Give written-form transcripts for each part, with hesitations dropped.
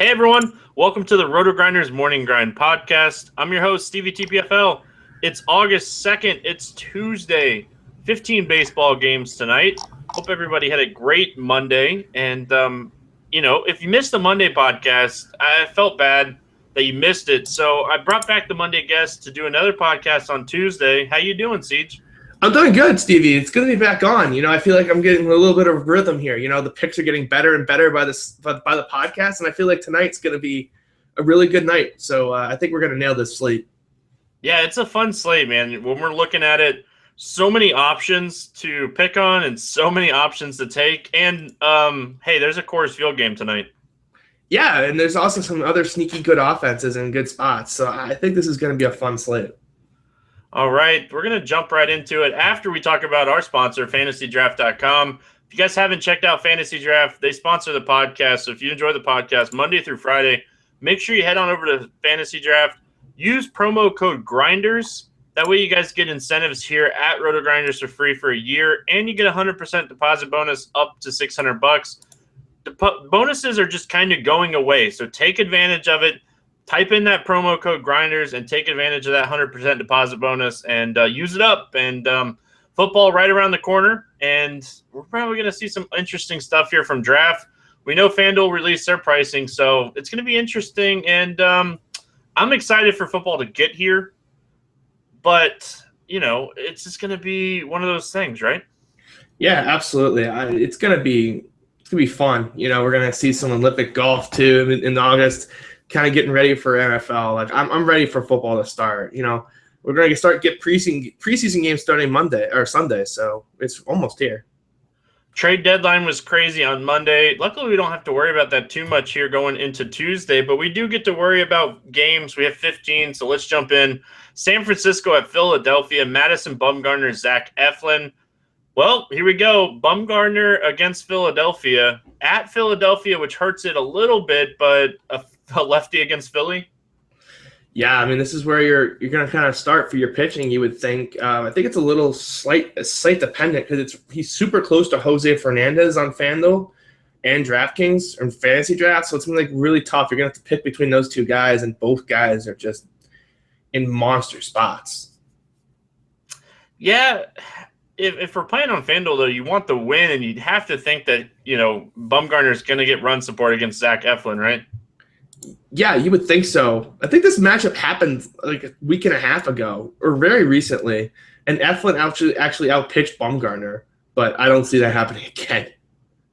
Hey everyone, welcome to the Roto Grinders Morning Grind podcast. I'm your host, Stevie TPFL. It's August 2nd. It's Tuesday. 15 baseball games tonight. Hope everybody had a great Monday. And, if you missed the Monday podcast, I felt bad that you missed it. So I brought back the Monday guest to do another podcast on Tuesday. How you doing, Siege? I'm doing good, Stevie. It's good to be back on. I feel like I'm getting a little bit of rhythm here. The picks are getting better and better by the podcast, and I feel like tonight's going to be a really good night. So I think we're going to nail this slate. Yeah, it's a fun slate, man. When we're looking at it, so many options to pick on and so many options to take. And, hey, there's a Coors Field game tonight. Yeah, and there's also some other sneaky good offenses and good spots. So I think this is going to be a fun slate. All right, we're going to jump right into it after we talk about our sponsor, FantasyDraft.com. If you guys haven't checked out Fantasy Draft, they sponsor the podcast. So if you enjoy the podcast Monday through Friday, make sure you head on over to Fantasy Draft. Use promo code GRINDERS. That way you guys get incentives here at Roto Grinders for free for a year, and you get a 100% deposit bonus up to $600. The bonuses are just kind of going away, so take advantage of it. Type in that promo code GRINDERS and take advantage of that 100% deposit bonus and use it up. And football right around the corner, and we're probably going to see some interesting stuff here from draft. We know FanDuel released their pricing, so it's going to be interesting. And I'm excited for football to get here, but it's just going to be one of those things, right? Yeah, absolutely. It's going to be fun. We're going to see some Olympic golf too in August. Kind of getting ready for NFL. Like I'm ready for football to start. We're going to get preseason games starting Monday or Sunday, so it's almost here. Trade deadline was crazy on Monday. Luckily, we don't have to worry about that too much here going into Tuesday, but we do get to worry about games. We have 15, so let's jump in. San Francisco at Philadelphia, Madison Bumgarner, Zach Eflin. Well, here we go. Bumgarner against Philadelphia. At Philadelphia, which hurts it a little bit, but a lefty against Philly? Yeah, I mean, this is where you're going to kind of start for your pitching, you would think. I think it's a little slight dependent because he's super close to Jose Fernandez on FanDuel and DraftKings or Fantasy Draft, so it's going to be really tough. You're going to have to pick between those two guys, and both guys are just in monster spots. Yeah, if we're playing on FanDuel, though, you want the win, and you'd have to think that, Bumgarner's going to get run support against Zach Eflin, right? Yeah, you would think so. I think this matchup happened like a week and a half ago or very recently, and Eflin actually outpitched Bumgarner, but I don't see that happening again.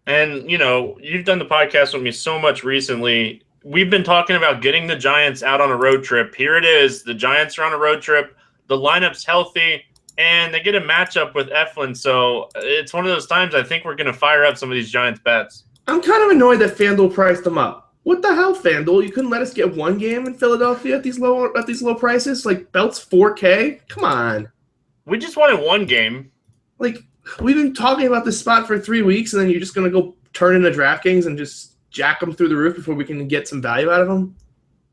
And, you've done the podcast with me so much recently. We've been talking about getting the Giants out on a road trip. Here it is. The Giants are on a road trip. The lineup's healthy, and they get a matchup with Eflin. So it's one of those times I think we're going to fire up some of these Giants bets. I'm kind of annoyed that FanDuel priced them up. What the hell, FanDuel? You couldn't let us get one game in Philadelphia at these low prices? Like, Belt's $4K? Come on. We just wanted one game. Like, we've been talking about this spot for 3 weeks, and then you're just going to go turn into DraftKings and just jack them through the roof before we can get some value out of them?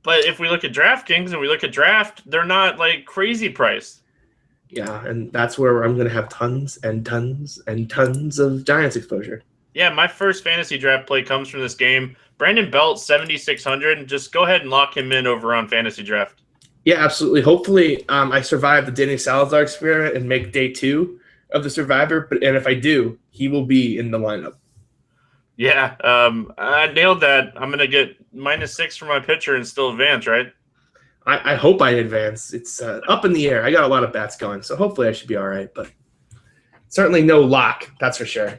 But if we look at DraftKings and we look at draft, they're not, like, crazy priced. Yeah, and that's where I'm going to have tons and tons and tons of Giants exposure. Yeah, my first fantasy draft play comes from this game. Brandon Belt, 7,600. Just go ahead and lock him in over on Fantasy Draft. Yeah, absolutely. Hopefully, I survive the Danny Salazar experiment and make day 2 of the Survivor. And if I do, he will be in the lineup. Yeah, I nailed that. I'm going to get -6 for my pitcher and still advance, right? I hope I advance. It's up in the air. I got a lot of bats going, so hopefully I should be all right. But certainly no lock, that's for sure.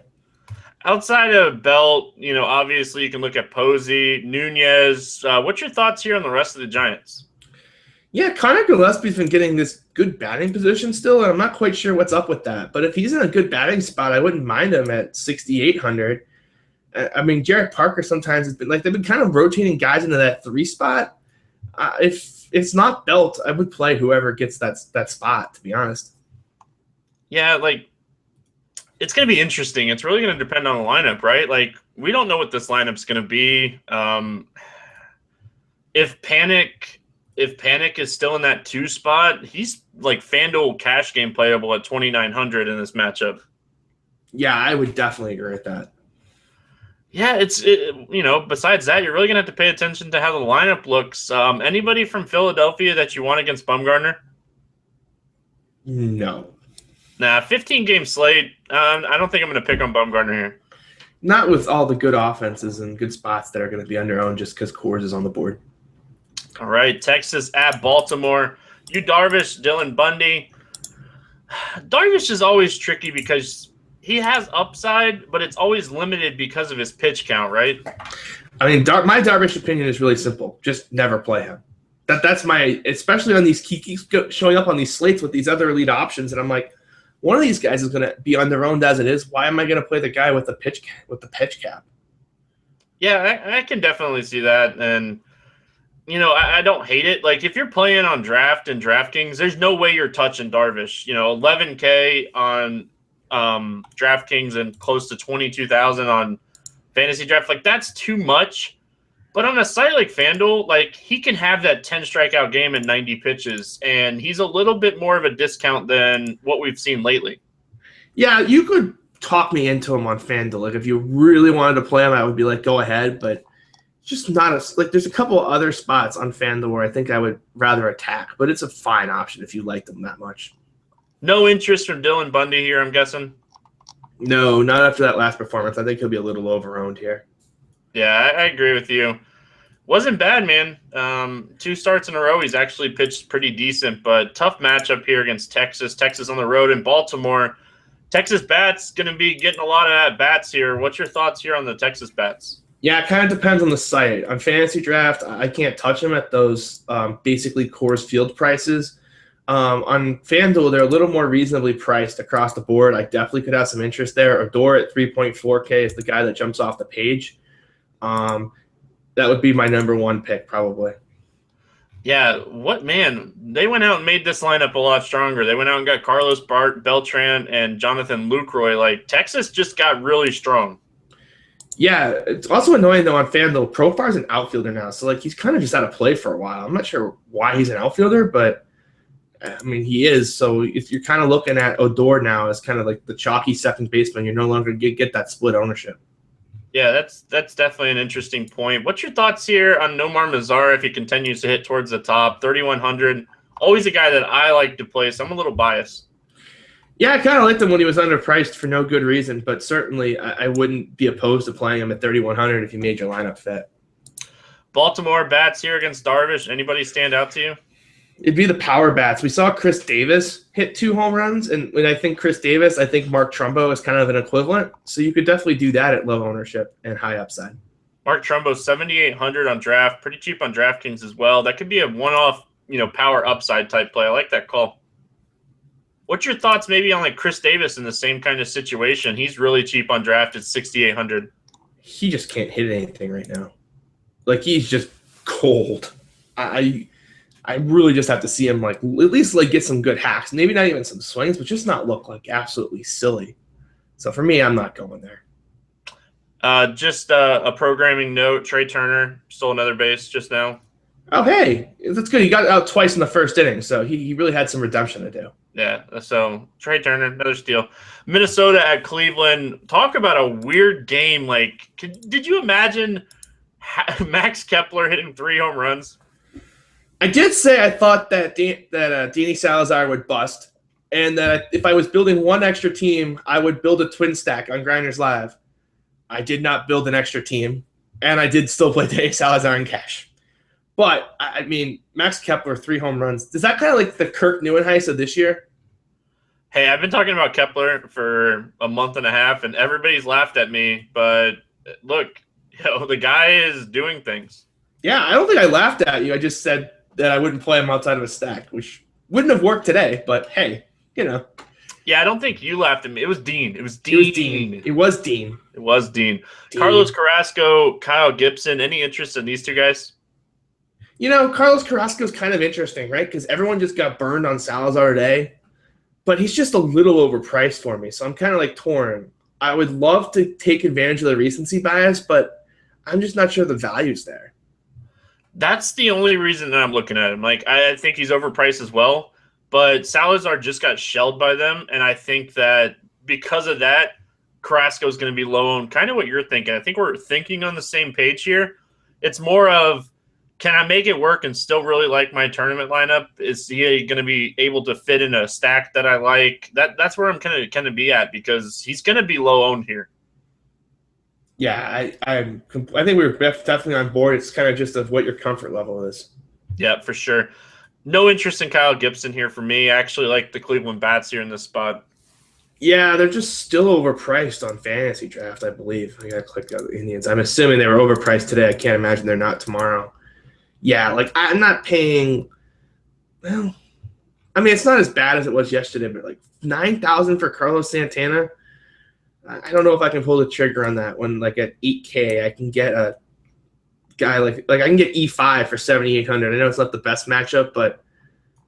Outside of Belt, obviously you can look at Posey, Nunez. What's your thoughts here on the rest of the Giants? Yeah, Connor Gillespie's been getting this good batting position still, and I'm not quite sure what's up with that. But if he's in a good batting spot, I wouldn't mind him at 6,800. I mean, Jarrett Parker sometimes has been they've been kind of rotating guys into that 3 spot. If it's not Belt, I would play whoever gets that spot, to be honest. Yeah, it's going to be interesting. It's really going to depend on the lineup, right? We don't know what this lineup's going to be. If Panic is still in that 2 spot, he's FanDuel cash game playable at 2,900 in this matchup. Yeah, I would definitely agree with that. Yeah, besides that, you're really going to have to pay attention to how the lineup looks. Anybody from Philadelphia that you want against Bumgarner? No. Nah, 15-game slate. I don't think I'm going to pick on Bumgarner here. Not with all the good offenses and good spots that are going to be under owned just because Coors is on the board. All right, Texas at Baltimore. Yu Darvish, Dylan Bundy. Darvish is always tricky because he has upside, but it's always limited because of his pitch count, right? I mean, my Darvish opinion is really simple. Just never play him. That's my, especially on these keeps showing up on these slates with these other elite options, and I'm like, one of these guys is going to be underowned as it is. Why am I going to play the guy with the pitch cap? Yeah, I can definitely see that, and I don't hate it. Like if you're playing on draft and DraftKings, there's no way you're touching Darvish. 11K on DraftKings and close to 22,000 on Fantasy Draft. Like that's too much. But on a site like FanDuel, like he can have that 10 strikeout game in 90 pitches, and he's a little bit more of a discount than what we've seen lately. Yeah, you could talk me into him on FanDuel. Like if you really wanted to play him, I would be like, go ahead. But just not there's a couple of other spots on FanDuel where I think I would rather attack. But it's a fine option if you like them that much. No interest from Dylan Bundy here, I'm guessing. No, not after that last performance. I think he'll be a little overowned here. Yeah, I agree with you. Wasn't bad, man. 2 starts in a row. He's actually pitched pretty decent, but tough matchup here against Texas. Texas on the road in Baltimore. Texas bats going to be getting a lot of at-bats here. What's your thoughts here on the Texas bats? Yeah, it kind of depends on the site. On Fantasy Draft, I can't touch them at those basically Coors Field prices. On FanDuel, they're a little more reasonably priced across the board. I definitely could have some interest there. Odor at 3.4K is the guy that jumps off the page. That would be my number one pick, probably. Yeah, they went out and made this lineup a lot stronger. They went out and got Carlos Beltran and Jonathan Lucroy. Like, Texas just got really strong. Yeah, it's also annoying, though, on FanDuel. Profar's an outfielder now, so, like, he's kind of just out of play for a while. I'm not sure why he's an outfielder, but, I mean, he is. So if you're kind of looking at Odor now as kind of like the chalky second baseman, you're no longer going to get that split ownership. Yeah, that's definitely an interesting point. What's your thoughts here on Nomar Mazara if he continues to hit towards the top? 3,100. Always a guy that I like to play, so I'm a little biased. Yeah, I kind of liked him when he was underpriced for no good reason, but certainly I wouldn't be opposed to playing him at 3,100 if you made your lineup fit. Baltimore bats here against Darvish. Anybody stand out to you? It'd be the power bats. We saw Chris Davis hit 2 home runs, and when I think Chris Davis, I think Mark Trumbo is kind of an equivalent. So you could definitely do that at low ownership and high upside. Mark Trumbo, 7,800 on draft, pretty cheap on DraftKings as well. That could be a one-off, power upside type play. I like that call. What's your thoughts maybe on like Chris Davis in the same kind of situation? He's really cheap on draft at 6,800. He just can't hit anything right now. Like he's just cold. I really just have to see him at least get some good hacks. Maybe not even some swings, but just not look like absolutely silly. So for me, I'm not going there. Just a programming note. Trey Turner stole another base just now. Oh, hey, that's good. He got out twice in the first inning, so he really had some redemption to do. Yeah, so Trey Turner, another steal. Minnesota at Cleveland. Talk about a weird game. Like, did you imagine Max Kepler hitting 3 home runs? I did say I thought that Danny Salazar would bust, and that if I was building one extra team, I would build a twin stack on Grinders Live. I did not build an extra team, and I did still play Danny Salazar in cash. But, I mean, Max Kepler, 3 home runs. Is that kind of like the Kirk Neuenhuis of this year? Hey, I've been talking about Kepler for a month and a half, and everybody's laughed at me. But, look, the guy is doing things. Yeah, I don't think I laughed at you. I just said that I wouldn't play him outside of a stack, which wouldn't have worked today, but hey, Yeah, I don't think you laughed at me. It was Dean. It was Dean. Carlos Carrasco, Kyle Gibson. Any interest in these 2 guys? Carlos Carrasco is kind of interesting, right? Because everyone just got burned on Salazar today, but he's just a little overpriced for me. So I'm kind of torn. I would love to take advantage of the recency bias, but I'm just not sure the value's there. That's the only reason that I'm looking at him. I think he's overpriced as well, but Salazar just got shelled by them, and I think that because of that, Carrasco is going to be low owned. Kind of what you're thinking. I think we're thinking on the same page here. It's more of, can I make it work and still really like my tournament lineup? Is he going to be able to fit in a stack that I like? That's where I'm kind of be at, because he's going to be low owned here. Yeah, I think we're definitely on board. It's kind of just of what your comfort level is. Yeah, for sure. No interest in Kyle Gibson here for me. I actually like the Cleveland Bats here in this spot. Yeah, they're just still overpriced on Fantasy Draft, I believe. I gotta click on the Indians. I'm assuming they were overpriced today. I can't imagine they're not tomorrow. Yeah, like I'm not paying. Well, I mean, it's not as bad as it was yesterday, but like $9,000 for Carlos Santana. I don't know if I can pull the trigger on that when, like, at $8K, I can get a guy like I can get E5 for $7,800. I know it's not the best matchup, but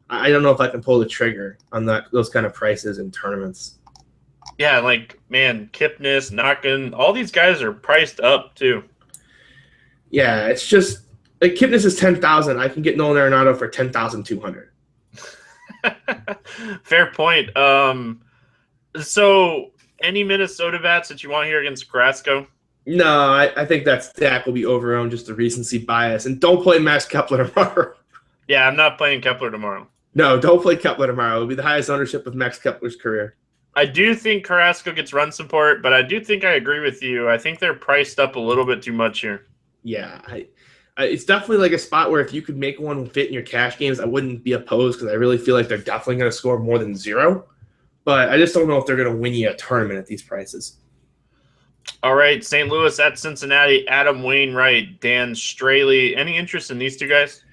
I don't know if I can pull the trigger on those kind of prices in tournaments. Yeah, like, man, Kipnis, Knockin, all these guys are priced up too. Yeah, it's just like Kipnis is $10,000. I can get Nolan Arenado for $10,200. Fair point. So any Minnesota bats that you want here against Carrasco? No, I think that stack will be overowned, just the recency bias. And don't play Max Kepler tomorrow. Yeah, I'm not playing Kepler tomorrow. No, don't play Kepler tomorrow. It'll be the highest ownership of Max Kepler's career. I do think Carrasco gets run support, but I do think I agree with you. I think they're priced up a little bit too much here. Yeah, it's definitely like a spot where if you could make one fit in your cash games, I wouldn't be opposed, because I really feel like they're definitely going to score more than 0. But I just don't know if they're going to win you a tournament at these prices. All right, St. Louis at Cincinnati, Adam Wainwright, Dan Straley. Any interest in these two guys?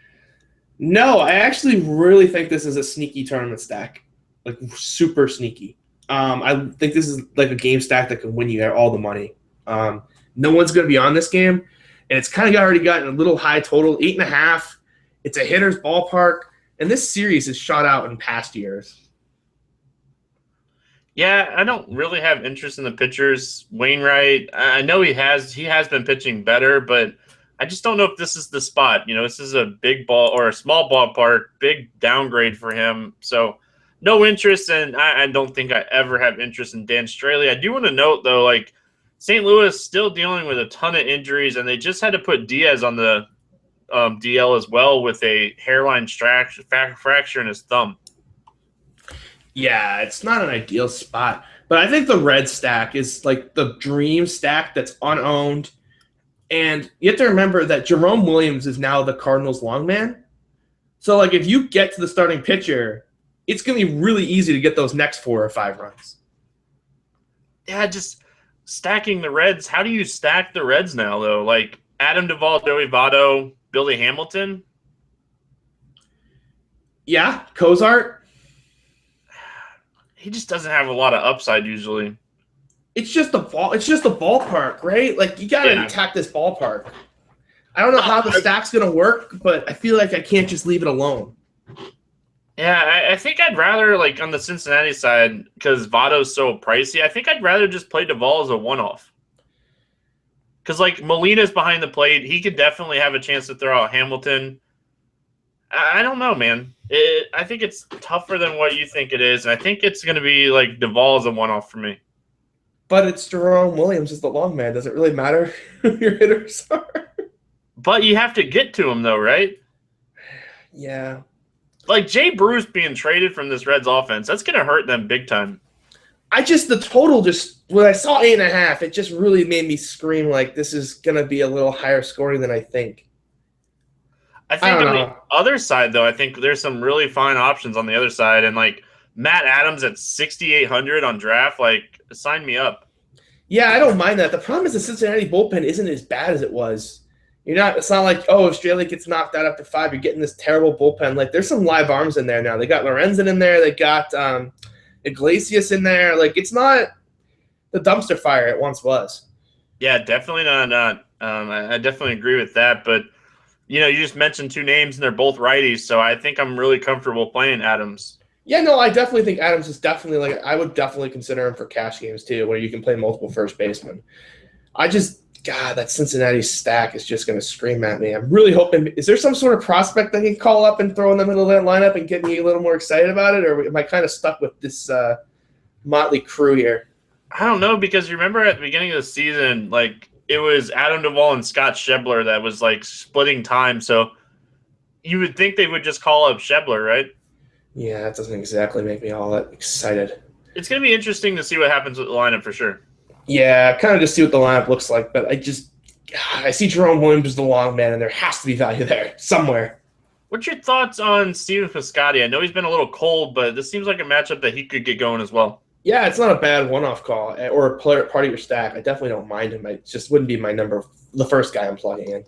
No, I actually really think this is a sneaky tournament stack, like super sneaky. I think this is like a game stack that can win you all the money. No one's going to be on this game, and it's kind of already gotten a little high total, 8.5. It's a hitter's ballpark, and this series is shot out in past years. Yeah, I don't really have interest in the pitchers. Wainwright, I know he has been pitching better, but I just don't know if this is the spot. You know, this is a big ball or a small ballpark, big downgrade for him. So no interest, and I don't think I ever have interest in Dan Straley. I do want to note, though, like, St. Louis still dealing with a ton of injuries, and they just had to put Diaz on the DL as well with a hairline fracture in his thumb. Yeah, it's not an ideal spot. But I think the red stack is like the dream stack that's unowned. And you have to remember that Jerome Williams is now the Cardinals' long man. So, like, if you get to the starting pitcher, it's going to be really easy to get those next 4 or 5 runs. Yeah, just stacking the Reds. How do you stack the Reds now, though? Like, Adam Duvall, Joey Votto, Billy Hamilton? Yeah, Cozart. He just doesn't have a lot of upside usually. It's just the ball. It's just the ballpark, right? Like, you gotta attack this ballpark. I don't know how the stack's gonna work, but I feel like I can't just leave it alone. Yeah, I think I'd rather, like, on the Cincinnati side, because Votto's so pricey, I think I'd rather just play Duvall as a one-off. Because, like, Molina's behind the plate. He could definitely have a chance to throw out Hamilton. I don't know, man. I think it's tougher than what you think it is, and I think it's going to be, like, Duvall as a one-off for me. But it's Jerome Williams is the long man. Does it really matter who your hitters are? But you have to get to him, though, right? Yeah. Like, Jay Bruce being traded from this Reds offense, that's going to hurt them big time. The total when I saw 8.5, it just really made me scream like this is going to be a little higher scoring than I think. I think on the other side, though, I think there's some really fine options on the other side. And, like, Matt Adams at 6,800 on draft, like, sign me up. Yeah, I don't mind that. The problem is the Cincinnati bullpen isn't as bad as it was. It's not like, oh, if Straley gets knocked out after 5, you're getting this terrible bullpen. Like, there's some live arms in there now. They got Lorenzen in there. They got Iglesias in there. Like, it's not the dumpster fire it once was. Yeah, definitely not. I definitely agree with that. But, you just mentioned 2 names, and they're both righties, so I think I'm really comfortable playing Adams. Yeah, no, I definitely think Adams is definitely, like, I would definitely consider him for cash games, too, where you can play multiple first basemen. God, that Cincinnati stack is just going to scream at me. I'm really hoping – is there some sort of prospect that can call up and throw in the middle of that lineup and get me a little more excited about it, or am I kind of stuck with this motley crew here? I don't know, because remember at the beginning of the season, like it was Adam Duvall and Scott Schebler that was like splitting time. So you would think they would just call up Schebler, right? Yeah, that doesn't exactly make me all that excited. It's going to be interesting to see what happens with the lineup for sure. Yeah, kind of just see what the lineup looks like, but I see Jerome Williams as the long man, and there has to be value there somewhere. What's your thoughts on Steven Piscotty? I know he's been a little cold, but this seems like a matchup that he could get going as well. Yeah, it's not a bad one-off call or a part of your stack. I definitely don't mind him. It just wouldn't be the first guy I'm plugging in.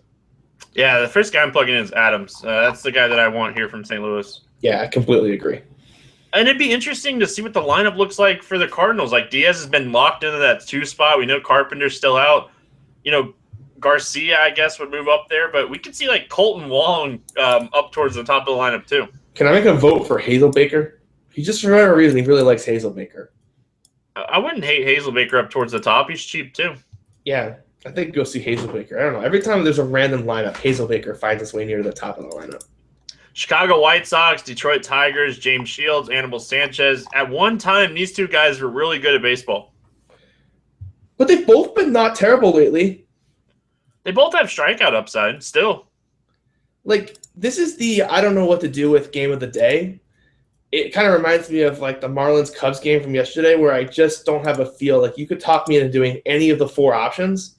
Yeah, the first guy I'm plugging in is Adams. That's the guy that I want here from St. Louis. Yeah, I completely agree. And it'd be interesting to see what the lineup looks like for the Cardinals. Like Diaz has been locked into that 2 spot. We know Carpenter's still out. Garcia, I guess, would move up there, but we could see like Colton Wong up towards the top of the lineup too. Can I make a vote for Hazelbaker? He just, for whatever reason, he really likes Hazelbaker. I wouldn't hate Hazelbaker up towards the top. He's cheap too. Yeah, I think go see Hazelbaker. I don't know. Every time there's a random lineup, Hazelbaker finds its way near the top of the lineup. Chicago White Sox, Detroit Tigers, James Shields, Anibal Sanchez. At one time, these two guys were really good at baseball. But they've both been not terrible lately. They both have strikeout upside still. Like, this is the I don't know what to do with game of the day. It kind of reminds me of like the Marlins-Cubs game from yesterday where I just don't have a feel. Like, you could talk me into doing any of the 4 options.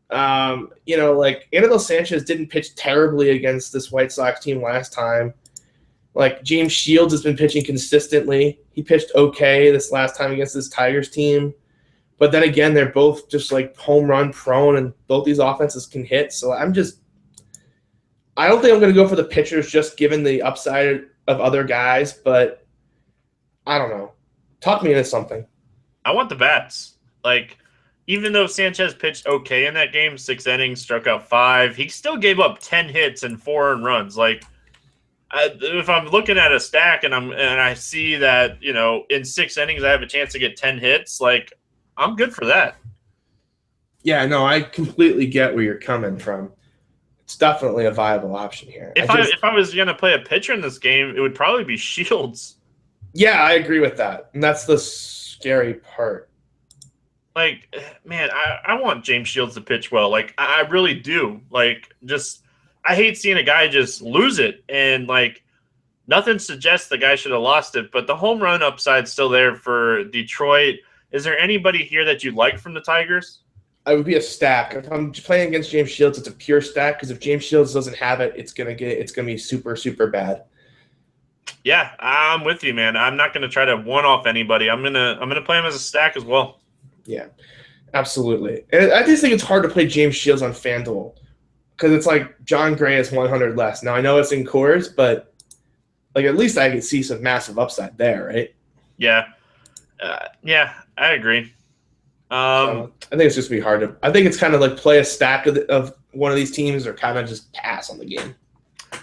Like Anibal Sanchez didn't pitch terribly against this White Sox team last time. Like James Shields has been pitching consistently. He pitched okay this last time against this Tigers team. But then again, they're both just like home run prone and both these offenses can hit. So I don't think I'm going to go for the pitchers just given the upside of other guys, but I don't know. Talk me into something. I want the bats. Like, even though Sanchez pitched okay in that game, 6 innings, struck out 5, he still gave up 10 hits and 4 earned runs. Like, if I'm looking at a stack and I see that, in 6 innings I have a chance to get 10 hits, like, I'm good for that. Yeah, no, I completely get where you're coming from. It's definitely a viable option here. If I was going to play a pitcher in this game, it would probably be Shields. Yeah, I agree with that. And that's the scary part. Like, man, I want James Shields to pitch well. Like, I really do. Like, I hate seeing a guy just lose it. And, like, nothing suggests the guy should have lost it. But the home run upside's still there for Detroit. Is there anybody here that you like from the Tigers? I would be a stack. If I'm playing against James Shields, it's a pure stack because if James Shields doesn't have it, it's gonna be super, super bad. Yeah, I'm with you, man. I'm not gonna try to one-off anybody. I'm gonna play him as a stack as well. Yeah, absolutely. And I just think it's hard to play James Shields on FanDuel because it's like John Gray is 100 less. Now I know it's in Coors, but like at least I could see some massive upside there, right? Yeah, I agree. So I think it's just gonna be hard to. I think it's kind of like play a stack of one of these teams or kind of just pass on the game.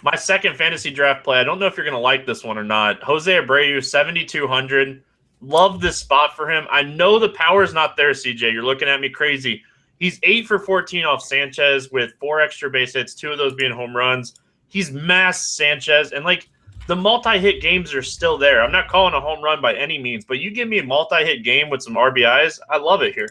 My second fantasy draft play. I don't know if you're gonna like this one or not. Jose Abreu, 7,200. Love this spot for him. I know the power's not there, CJ. You're looking at me crazy. He's 8 for 14 off Sanchez with 4 extra base hits, 2 of those being home runs. He's masked Sanchez, and like the multi-hit games are still there. I'm not calling a home run by any means, but you give me a multi-hit game with some RBIs, I love it here.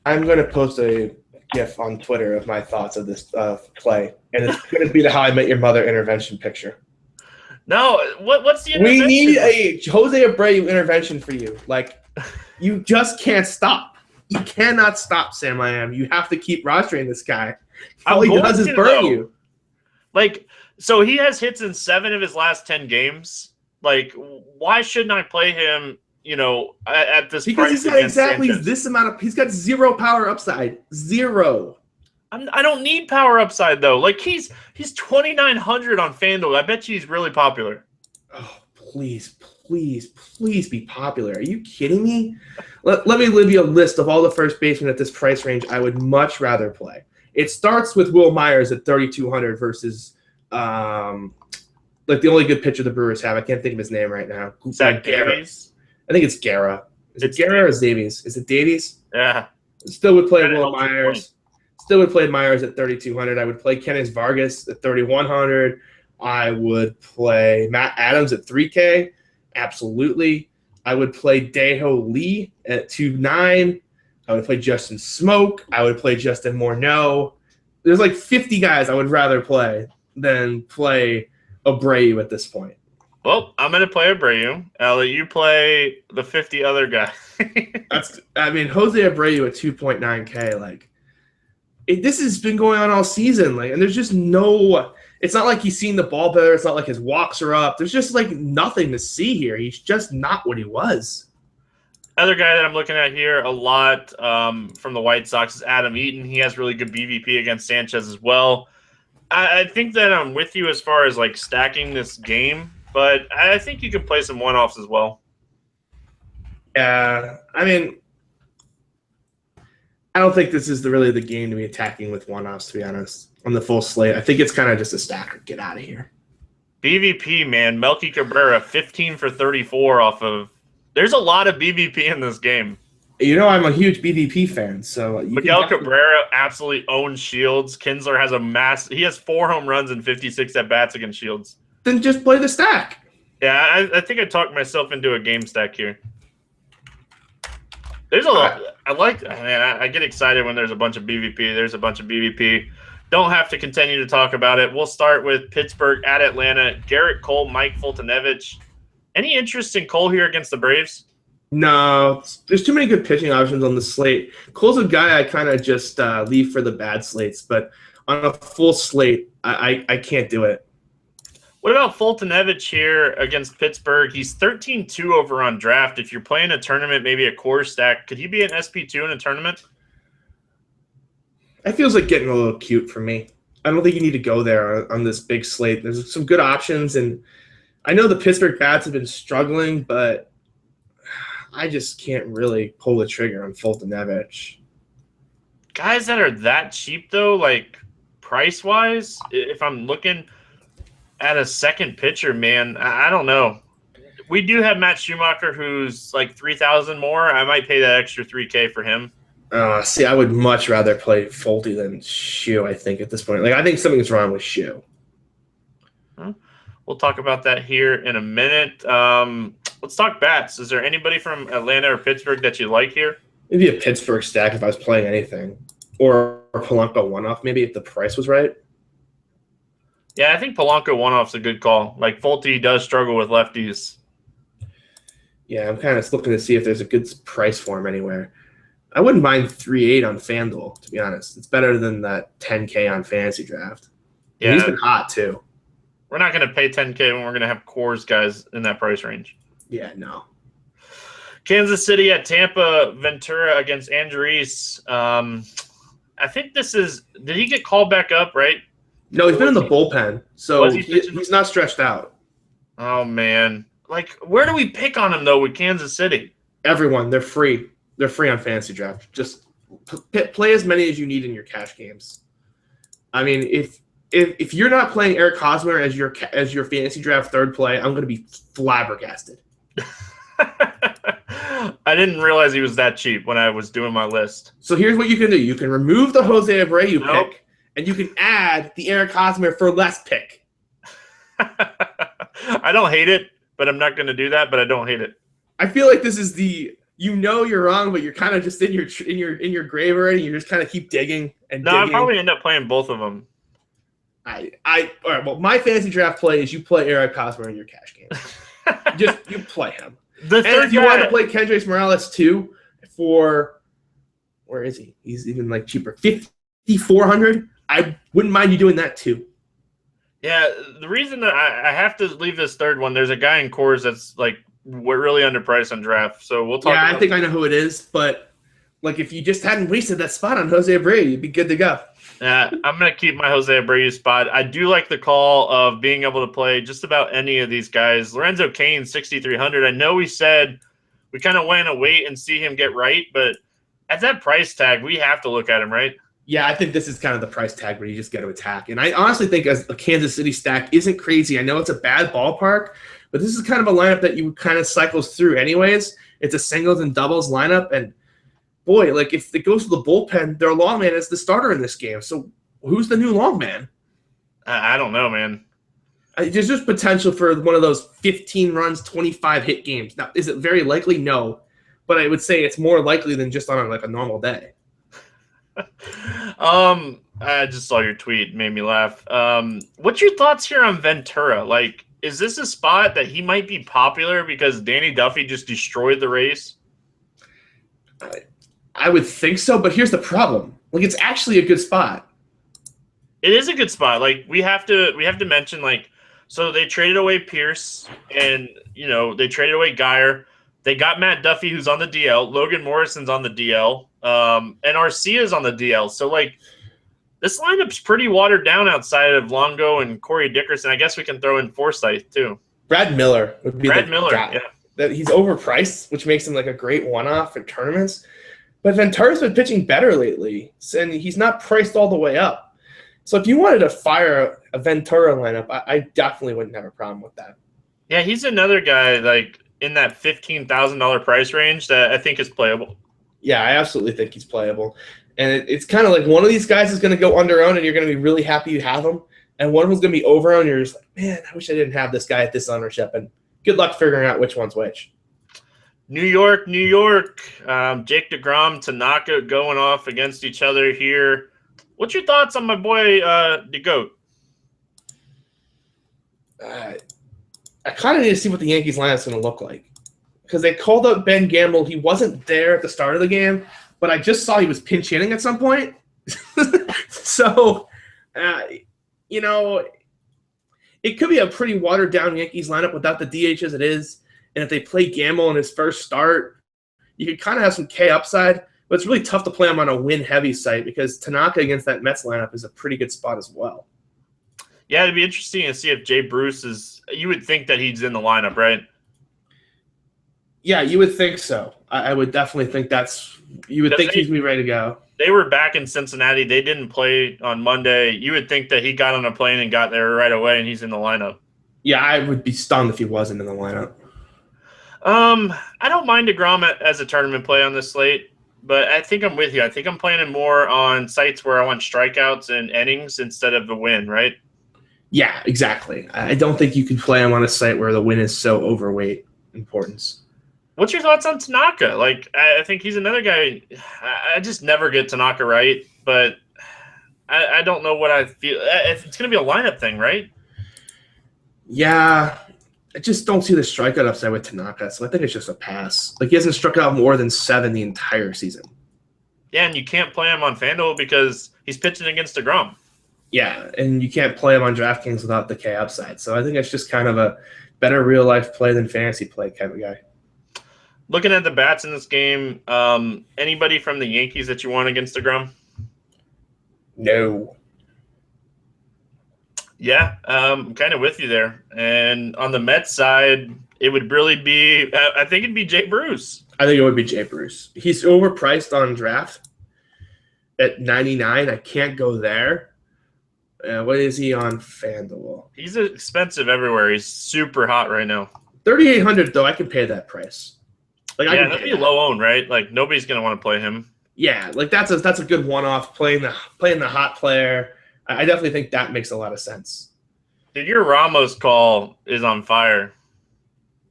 I'm going to post a GIF on Twitter of my thoughts of this play, and it's going to be the How I Met Your Mother intervention picture. No, what's the intervention? We need a Jose Abreu intervention for you. Like, you just can't stop. You cannot stop Sam I Am. You have to keep rostering this guy. All he does is burn you. Like, so he has hits in 7 of his last 10 games. Like, why shouldn't I play him, at this price? Because he's got exactly Sanchez. This amount of – he's got 0 power upside. 0. I don't need power upside, though. Like, he's 2,900 on FanDuel. I bet you he's really popular. Oh, please be popular. Are you kidding me? Let me give you a list of all the first basemen at this price range I would much rather play. It starts with Will Myers at 3,200 versus like the only good pitcher the Brewers have. I can't think of his name right now. Zach Davies? I think it's Guerra. Is it Guerra or Davies? Is it Davies? Yeah. Still would play Will Myers. Still would play Myers at 3,200. I would play Kenneth Vargas at 3,100. I would play Matt Adams at 3K. Absolutely. I would play Daeho Lee at 2.9. I would play Justin Smoke. I would play Justin Morneau. There's like 50 guys I would rather play than play Abreu at this point. Well, I'm going to play Abreu. I'll let you play the 50 other guys. Jose Abreu at 2.9K. Like, this has been going on all season. Like, and there's just no. It's not like he's seen the ball better. It's not like his walks are up. There's just like nothing to see here. He's just not what he was. Other guy that I'm looking at here a lot from the White Sox is Adam Eaton. He has really good BVP against Sanchez as well. I think that I'm with you as far as like stacking this game, but I think you can play some one-offs as well. Yeah, I mean, I don't think this is really the game to be attacking with one-offs, to be honest, on the full slate. I think it's kind of just a stacker. Get out of here. BVP, man. Melky Cabrera, 15 for 34 off of – there's a lot of BVP in this game. You know I'm a huge BVP fan, so Miguel Cabrera absolutely owns Shields. Kinsler has he has 4 home runs and 56 at-bats against Shields. Then just play the stack. Yeah, I think I talked myself into a game stack here. There's a lot. I get excited when there's a bunch of BVP. There's a bunch of BVP. Don't have to continue to talk about it. We'll start with Pittsburgh at Atlanta. Garrett Cole, Mike Fultonevich. Any interest in Cole here against the Braves? No, there's too many good pitching options on the slate. Cole's a guy I kind of just leave for the bad slates, but on a full slate, I can't do it. What about Fultonevich here against Pittsburgh? He's 13-2 over on draft. If you're playing a tournament, maybe a core stack, could he be an SP2 in a tournament? It feels like getting a little cute for me. I don't think you need to go there on this big slate. There's some good options, and I know the Pittsburgh bats have been struggling, but I just can't really pull the trigger on Fultonevich. Guys that are that cheap, though, like price-wise, if I'm looking at a second pitcher, man, I don't know. We do have Matt Schumacher, who's like 3,000 more. I might pay that extra $3K for him. See, I would much rather play Fulte than Shu, I think, at this point. Like, I think something's wrong with Shu. We'll talk about that here in a minute. Let's talk bats. Is there anybody from Atlanta or Pittsburgh that you like here? Maybe a Pittsburgh stack if I was playing anything. Or Polanco one-off, maybe, if the price was right. Yeah, I think Polanco one-off's a good call. Like, Fulte does struggle with lefties. Yeah, I'm kind of looking to see if there's a good price for him anywhere. I wouldn't mind 3.8 on FanDuel, to be honest. It's better than that 10K on Fantasy Draft. Yeah, and he's been hot, too. We're not going to pay 10K when we're going to have cores guys in that price range. Yeah, no. Kansas City at Tampa, Ventura against Andres. I think this is – did he get called back up, right? No, he's been in the bullpen, so he's not stretched out. Oh, man. Like, where do we pick on him, though, with Kansas City? Everyone. They're free. They're free on Fantasy Draft. Just play as many as you need in your cash games. I mean, if you're not playing Eric Hosmer as your Fantasy Draft third play, I'm going to be flabbergasted. I didn't realize he was that cheap when I was doing my list. So here's what you can do. You can remove the Jose Abreu pick, and you can add the Eric Hosmer for less pick. I don't hate it, but I'm not going to do that, but I don't hate it. I feel like this is you're wrong, but you're kind of just in your grave already. You just kind of keep digging and digging. I'll probably end up playing both of them. All right. Well, my Fantasy Draft play is you play Eric Hosmer in your cash game. You play him. And if you want to play Kendrys Morales too, where is he? He's even like cheaper, 5,400. I wouldn't mind you doing that too. Yeah, the reason that I have to leave this third one, there's a guy in cores that's like we're really underpriced on draft. So we'll talk. Yeah, I think I know who it is, but like if you just hadn't wasted that spot on Jose Abreu, you'd be good to go. Yeah, I'm going to keep my Jose Abreu spot. I do like the call of being able to play just about any of these guys. Lorenzo Cain, 6,300. I know we said we kind of want to wait and see him get right, but at that price tag, we have to look at him, right? Yeah, I think this is kind of the price tag where you just got to attack. And I honestly think as a Kansas City stack isn't crazy. I know it's a bad ballpark, but this is kind of a lineup that you kind of cycles through anyways. It's a singles and doubles lineup, and boy, like if it goes to the bullpen, their long man is the starter in this game. So who's the new long man? I don't know, man. There's just potential for one of those 15 runs, 25 hit games. Now, is it very likely? No, but I would say it's more likely than just on like a normal day. I just saw your tweet, made me laugh. What's your thoughts here on Ventura? Like, is this a spot that he might be popular because Danny Duffy just destroyed the race? I would think so, but here's the problem. Like, it's actually a good spot. It is a good spot. Like, we have to mention, like, so they traded away Pierce, and they traded away Geyer. They got Matt Duffy, who's on the DL. Logan Morrison's on the DL, and Arcia's on the DL. So, like, this lineup's pretty watered down outside of Longo and Corey Dickerson. I guess we can throw in Forsythe too. Brad Miller would be Brad Miller. guy. Yeah, that he's overpriced, which makes him like a great one-off in tournaments. But Ventura's been pitching better lately, and he's not priced all the way up. So if you wanted to fire a Ventura lineup, I definitely wouldn't have a problem with that. Yeah, he's another guy like in that $15,000 price range that I think is playable. Yeah, I absolutely think he's playable. And it's kind of like one of these guys is going to go under-owned, and you're going to be really happy you have him. And one of them's going to be over-owned, and you're just like, man, I wish I didn't have this guy at this ownership. And good luck figuring out which one's which. New York. Jake DeGrom, Tanaka going off against each other here. What's your thoughts on my boy, the GOAT? I kind of need to see what the Yankees lineup's going to look like. Because they called up Ben Gamble. He wasn't there at the start of the game, but I just saw he was pinch hitting at some point. So, it could be a pretty watered-down Yankees lineup without the DH as it is. And if they play Gamble in his first start, you could kind of have some K upside. But it's really tough to play him on a win-heavy site because Tanaka against that Mets lineup is a pretty good spot as well. Yeah, it'd be interesting to see if Jay Bruce is – you would think that he's in the lineup, right? Yeah, you would think so. I would definitely think you would think he's going to be ready to go. They were back in Cincinnati. They didn't play on Monday. You would think that he got on a plane and got there right away, and he's in the lineup. Yeah, I would be stunned if he wasn't in the lineup. I don't mind DeGrom as a tournament play on this slate, but I think I'm with you. I think I'm playing him more on sites where I want strikeouts and innings instead of the win, right? Yeah, exactly. I don't think you could play him on a site where the win is so overweight importance. What's your thoughts on Tanaka? Like, I think he's another guy. I just never get Tanaka right, but I don't know what I feel. It's going to be a lineup thing, right? Yeah, I just don't see the strikeout upside with Tanaka, so I think it's just a pass. Like, he hasn't struck out more than 7 the entire season. Yeah, and you can't play him on FanDuel because he's pitching against DeGrom. Yeah, and you can't play him on DraftKings without the K upside. So I think it's just kind of a better real-life play than fantasy play kind of guy. Looking at the bats in this game, anybody from the Yankees that you want against DeGrom? No. Yeah, I'm kind of with you there. And on the Mets side, it would really be I think it'd be Jay Bruce. I think it would be Jay Bruce. He's overpriced on draft at 99. I can't go there. What is he on FanDuel? He's expensive everywhere. He's super hot right now. 3,800 though. I can pay that price. Like, yeah, that'd be low owned, right? Like, nobody's gonna want to play him. Yeah, like that's a good one-off playing the hot player. I definitely think that makes a lot of sense. Dude, your Ramos call is on fire.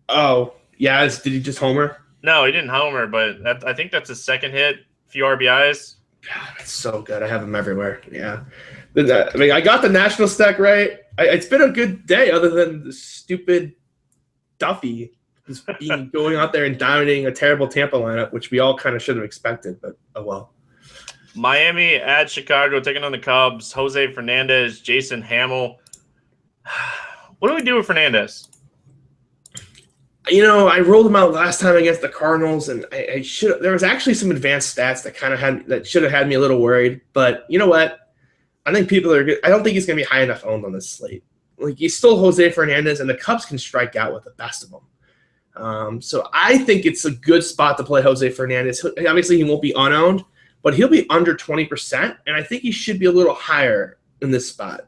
Oh, yeah. Did he just homer? No, he didn't homer, but I think that's his second hit. Few RBIs. God, that's so good. I have him everywhere. Yeah. I mean, I got the national stack right. It's been a good day other than the stupid Duffy just going out there and dominating a terrible Tampa lineup, which we all kind of should have expected, but oh well. Miami at Chicago taking on the Cubs. Jose Fernandez, Jason Hamill. What do we do with Fernandez? I rolled him out last time against the Cardinals, and I should. There was actually some advanced stats that should have had me a little worried. But you know what? I think people are good. I don't think he's going to be high enough owned on this slate. Like, he's still Jose Fernandez, and the Cubs can strike out with the best of them. So I think it's a good spot to play Jose Fernandez. Obviously, he won't be unowned, but he'll be under 20%, and I think he should be a little higher in this spot.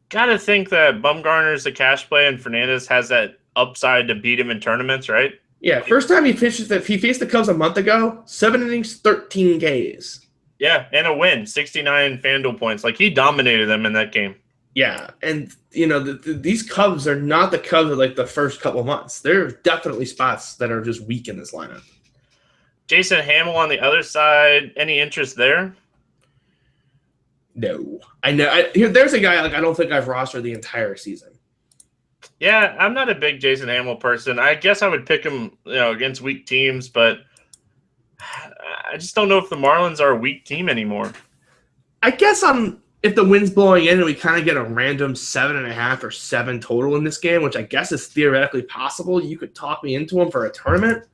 Gotta think that Bumgarner's the cash play, and Fernandez has that upside to beat him in tournaments, right? Yeah, first time he faced the Cubs a month ago, 7 innings, 13 Ks. Yeah, and a win, 69 FanDuel points. Like, he dominated them in that game. Yeah, and these Cubs are not the Cubs of like the first couple months. There are definitely spots that are just weak in this lineup. Jason Hamill on the other side. Any interest there? No, I know. There's a guy I don't think I've rostered the entire season. Yeah, I'm not a big Jason Hamill person. I guess I would pick him, against weak teams, but I just don't know if the Marlins are a weak team anymore. I guess if the wind's blowing in and we kind of get a random 7.5 or 7 total in this game, which I guess is theoretically possible, you could talk me into him for a tournament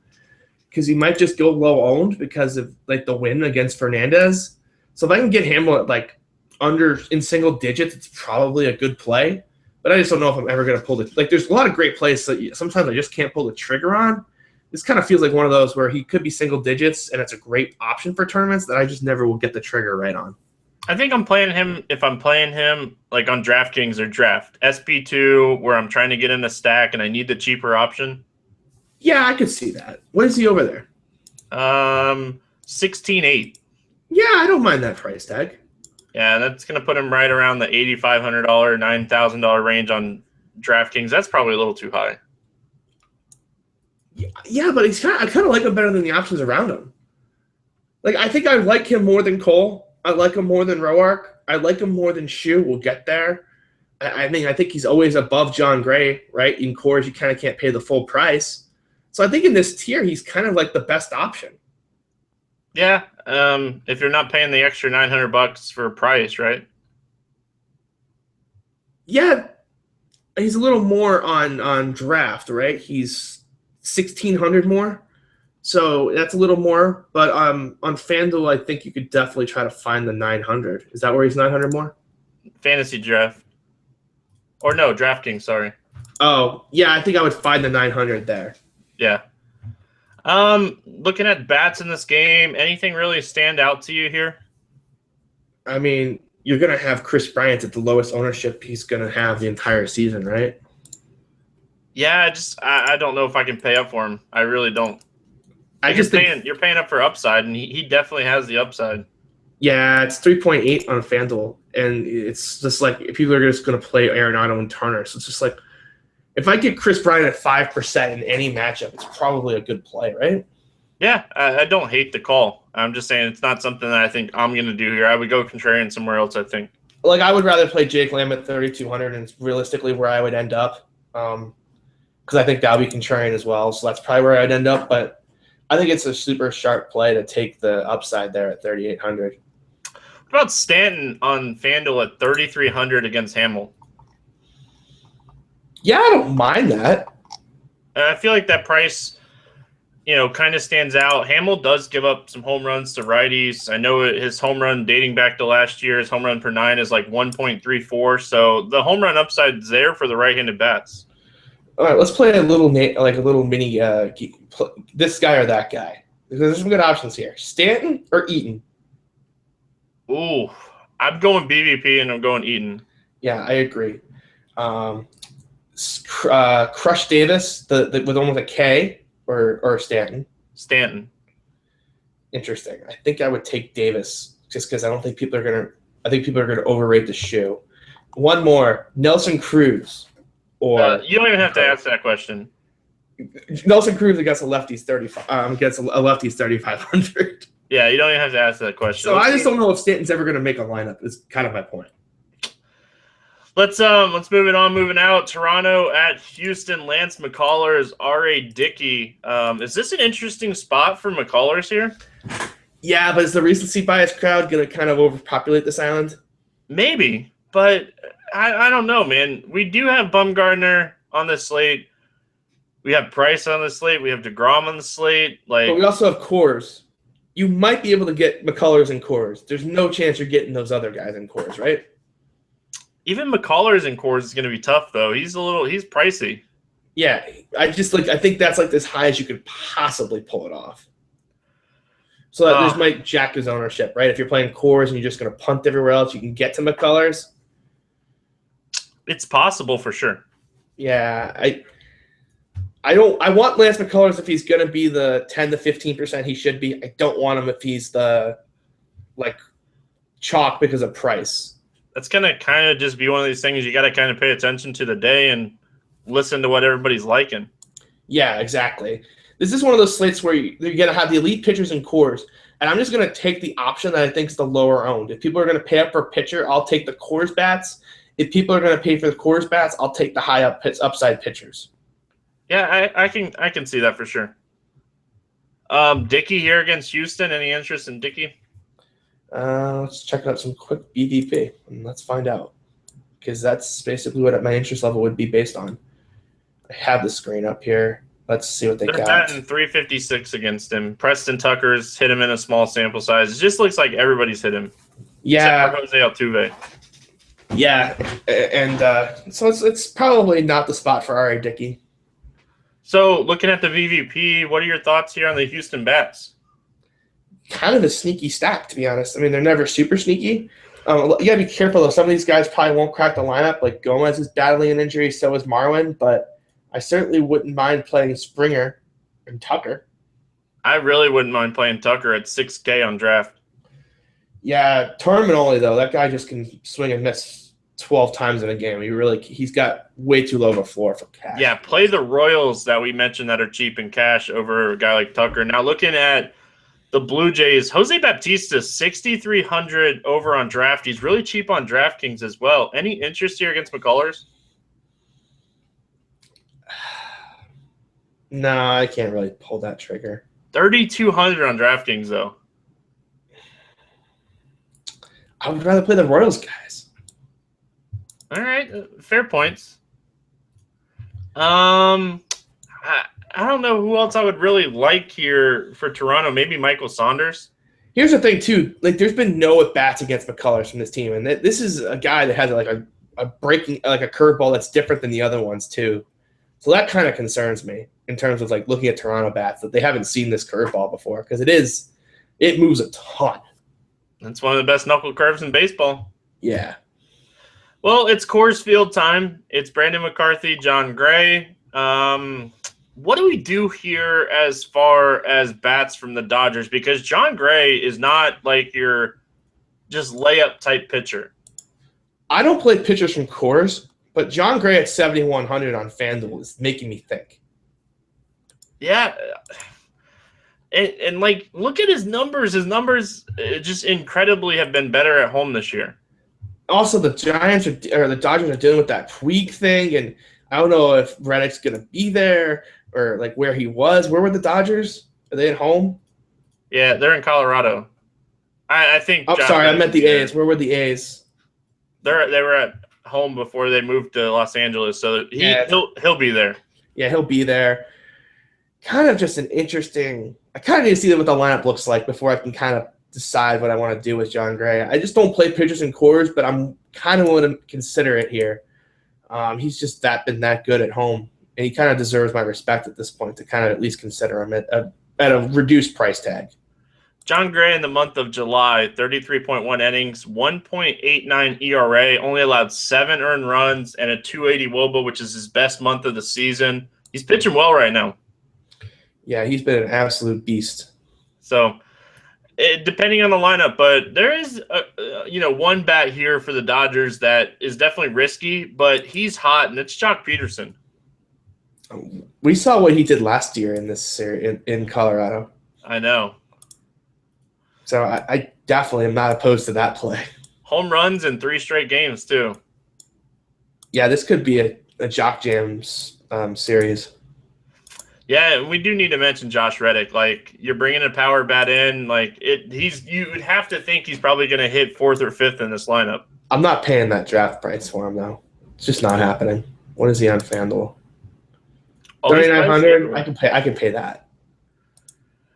because he might just go low owned because of like the win against Fernandez. So if I can get Hamill at like under in single digits, it's probably a good play. But I just don't know if I'm ever going to pull the – like there's a lot of great plays that sometimes I just can't pull the trigger on. This kind of feels like one of those where he could be single digits and it's a great option for tournaments that I just never will get the trigger right on. I think I'm playing him if I'm playing him like on DraftKings or Draft. SP2 where I'm trying to get in a stack and I need the cheaper option. Yeah, I could see that. What is he over there? 16.8. Yeah, I don't mind that price tag. Yeah, that's going to put him right around the $8,500, $9,000 range on DraftKings. That's probably a little too high. Yeah, but I kind of like him better than the options around him. Like, I think I like him more than Cole. I like him more than Roark. I like him more than Shu. We'll get there. I think he's always above John Gray, right? In cores, you kind of can't pay the full price. So I think in this tier, he's kind of like the best option. Yeah, if you're not paying the extra $900 for a price, right? Yeah, he's a little more on draft, right? He's 1,600 more, so that's a little more. But on FanDuel, I think you could definitely try to find the 900. Is that where he's 900 more? Fantasy draft, or no, DraftKings. Sorry. Oh yeah, I think I would find the 900 there. Yeah. Looking at bats in this game, anything really stand out to you here? I mean, you're going to have Chris Bryant at the lowest ownership he's going to have the entire season, right? Yeah, I don't know if I can pay up for him. I really don't. You're paying up for upside, and he definitely has the upside. Yeah, it's 3.8 on FanDuel, and it's just like people are just going to play Arenado and Turner. So it's just like, if I get Chris Bryant at 5% in any matchup, it's probably a good play, right? Yeah, I don't hate the call. I'm just saying it's not something that I think I'm going to do here. I would go contrarian somewhere else, I think. Like, I would rather play Jake Lamb at 3,200, and it's realistically where I would end up because I think that would be contrarian as well. So that's probably where I'd end up. But I think it's a super sharp play to take the upside there at 3,800. What about Stanton on FanDuel at 3,300 against Hamill? Yeah, I don't mind that. I feel like that price, kind of stands out. Hamill does give up some home runs to righties. I know his home run dating back to last year, his home run per 9 is like 1.34. So the home run upside is there for the right-handed bats. All right, let's play a little mini this guy or that guy. There's some good options here. Stanton or Eaton? Ooh, I'm going BVP and I'm going Eaton. Yeah, I agree. Crush Davis, with almost a K, or Stanton? Stanton. Interesting. I think I would take Davis just because I don't think people are gonna. I think people are gonna overrate the shoe. One more, Nelson Cruz, or you don't even have to ask that question. Nelson Cruz against a lefty's 35. Against a lefty's 3,500. Yeah, you don't even have to ask that question. So I just don't know if Stanton's ever gonna make a lineup. Is kind of my point. Let's move it on. Moving out, Toronto at Houston. Lance McCullers, R.A. Dickey. Is this an interesting spot for McCullers here? Yeah, but is the recency bias crowd going to kind of overpopulate this island? Maybe, but I don't know, man. We do have Bumgarner on the slate. We have Price on the slate. We have DeGrom on the slate. But we also have Coors. You might be able to get McCullers and Coors. There's no chance you're getting those other guys in Coors, right? Even McCullers in Coors is going to be tough, though. He's pricey. Yeah, I think that's like as high as you could possibly pull it off. So this might jack his ownership, right? If you're playing Coors and you're just going to punt everywhere else, you can get to McCullers. It's possible for sure. Yeah, I want Lance McCullers if he's going to be the 10 to 15% he should be. I don't want him if he's the chalk because of price. That's gonna kind of just be one of these things you got to kind of pay attention to the day and listen to what everybody's liking. Yeah, exactly. This is one of those slates where you're going to have the elite pitchers and cores, and I'm just going to take the option that I think is the lower owned. If people are going to pay up for a pitcher, I'll take the cores bats. If people are going to pay for the cores bats, I'll take the high upside pitchers. Yeah, I can see that for sure. Dickey here against Houston. Any interest in Dickey? Let's check out some quick BVP and let's find out, because that's basically what my interest level would be based on. I have the screen up here. Let's see what They're got. batting 356 against him. Preston Tucker's hit him in a small sample size. It just looks like everybody's hit him. Yeah, except for Jose Altuve. Yeah, and so it's probably not the spot for R.A. Dickey. So, looking at the VVP, what are your thoughts here on the Houston Bats? Kind of a sneaky stack, to be honest. I mean, they're never super sneaky. You got to be careful, though. Some of these guys probably won't crack the lineup. Like Gomez is battling an injury, so is Marwin. But I certainly wouldn't mind playing Springer and Tucker. I really wouldn't mind playing Tucker at 6K on draft. Yeah, tournament only, though. That guy just can swing and miss 12 times in a game. He's got way too low of a floor for cash. Yeah, play the Royals that we mentioned that are cheap in cash over a guy like Tucker. Now, looking at the Blue Jays, Jose Baptista, 6,300 over on draft. He's really cheap on DraftKings as well. Any interest here against McCullers? No, I can't really pull that trigger. 3,200 on DraftKings, though. I would rather play the Royals guys. All right, fair points. I don't know who else I would really like here for Toronto. Maybe Michael Saunders. Here's the thing, too. Like, there's been no at-bats against McCullers from this team, and this is a guy that has like a breaking, like a curveball that's different than the other ones too. So that kind of concerns me in terms of like looking at Toronto bats, that they haven't seen this curveball before, because it moves a ton. That's one of the best knuckle curves in baseball. Yeah. Well, it's Coors Field time. It's Brandon McCarthy, John Gray. What do we do here as far as bats from the Dodgers? Because John Gray is not like your just layup type pitcher. I don't play pitchers from Coors, but John Gray at 7,100 on FanDuel is making me think. Yeah. And like, look at his numbers. His numbers just incredibly have been better at home this year. Also, the Dodgers are dealing with that Puig thing, and I don't know if Reddick's going to be there or like where he was. Where were the Dodgers? Are they at home? Yeah, they're in Colorado. I think. Oh, sorry, I meant the A's. Where were the A's? They were at home before they moved to Los Angeles, so he'll be there. Yeah, he'll be there. Kind of just an interesting. I kind of need to see what the lineup looks like before I can kind of decide what I want to do with John Gray. I just don't play pitchers in Coors, but I'm kind of willing to consider it here. He's just been that good at home, and he kind of deserves my respect at this point to kind of at least consider him at a reduced price tag. John Gray in the month of July, 33.1 innings, 1.89 ERA, only allowed 7 earned runs, and a 280 WOBA, which is his best month of the season. He's pitching well right now. Yeah, he's been an absolute beast. So, depending on the lineup, but there is one bat here for the Dodgers that is definitely risky, but he's hot, and it's Jock Peterson. We saw what he did last year in this series in Colorado. I know. So I definitely am not opposed to that play. Home runs in 3 straight games too. Yeah, this could be a Jock Jams series. Yeah, and we do need to mention Josh Reddick. Like, you're bringing a power bat in, like you would have to think he's probably going to hit 4th or 5th in this lineup. I'm not paying that draft price for him though. It's just not happening. What is he on FanDuel? 3,900. I can pay that,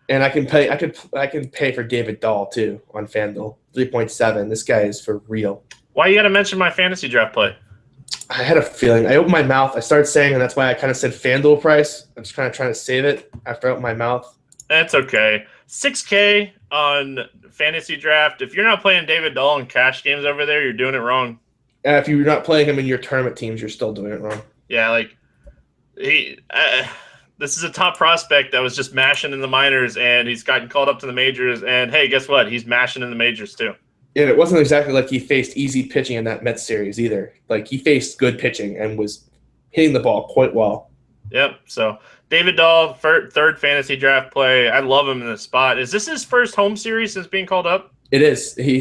and I can pay for David Dahl too on FanDuel. 3.7. This guy is for real. Why you got to mention my fantasy draft play? I had a feeling. I opened my mouth. I started saying, and that's why I kind of said FanDuel price. I'm just kind of trying to save it after I opened my mouth. That's okay. 6K on fantasy draft. If you're not playing David Dahl in cash games over there, you're doing it wrong. If you're not playing him in your tournament teams, you're still doing it wrong. Yeah, like this is a top prospect that was just mashing in the minors, and he's gotten called up to the majors. And hey, guess what? He's mashing in the majors too. And it wasn't exactly like he faced easy pitching in that Mets series either. Like he faced good pitching and was hitting the ball quite well. Yep. So David Dahl, third fantasy draft play. I love him in this spot. Is this his first home series since being called up? It is. He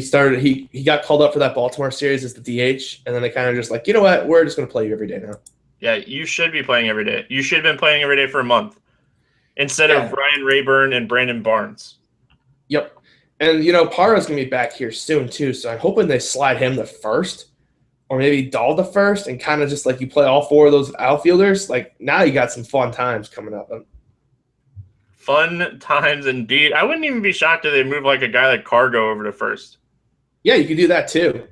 got called up for that Baltimore series as the DH, and then they kind of just like, you know what, we're just going to play you every day now. Yeah, you should be playing every day. You should have been playing every day for a month instead of Ryan Rayburn and Brandon Barnes. Yep. And, Parra's going to be back here soon, too, so I'm hoping they slide him the first or maybe Dahl the first and kind of just like you play all four of those outfielders. Like now you got some fun times coming up. Fun times indeed. I wouldn't even be shocked if they move like a guy like Cargo over to first. Yeah, you could do that too.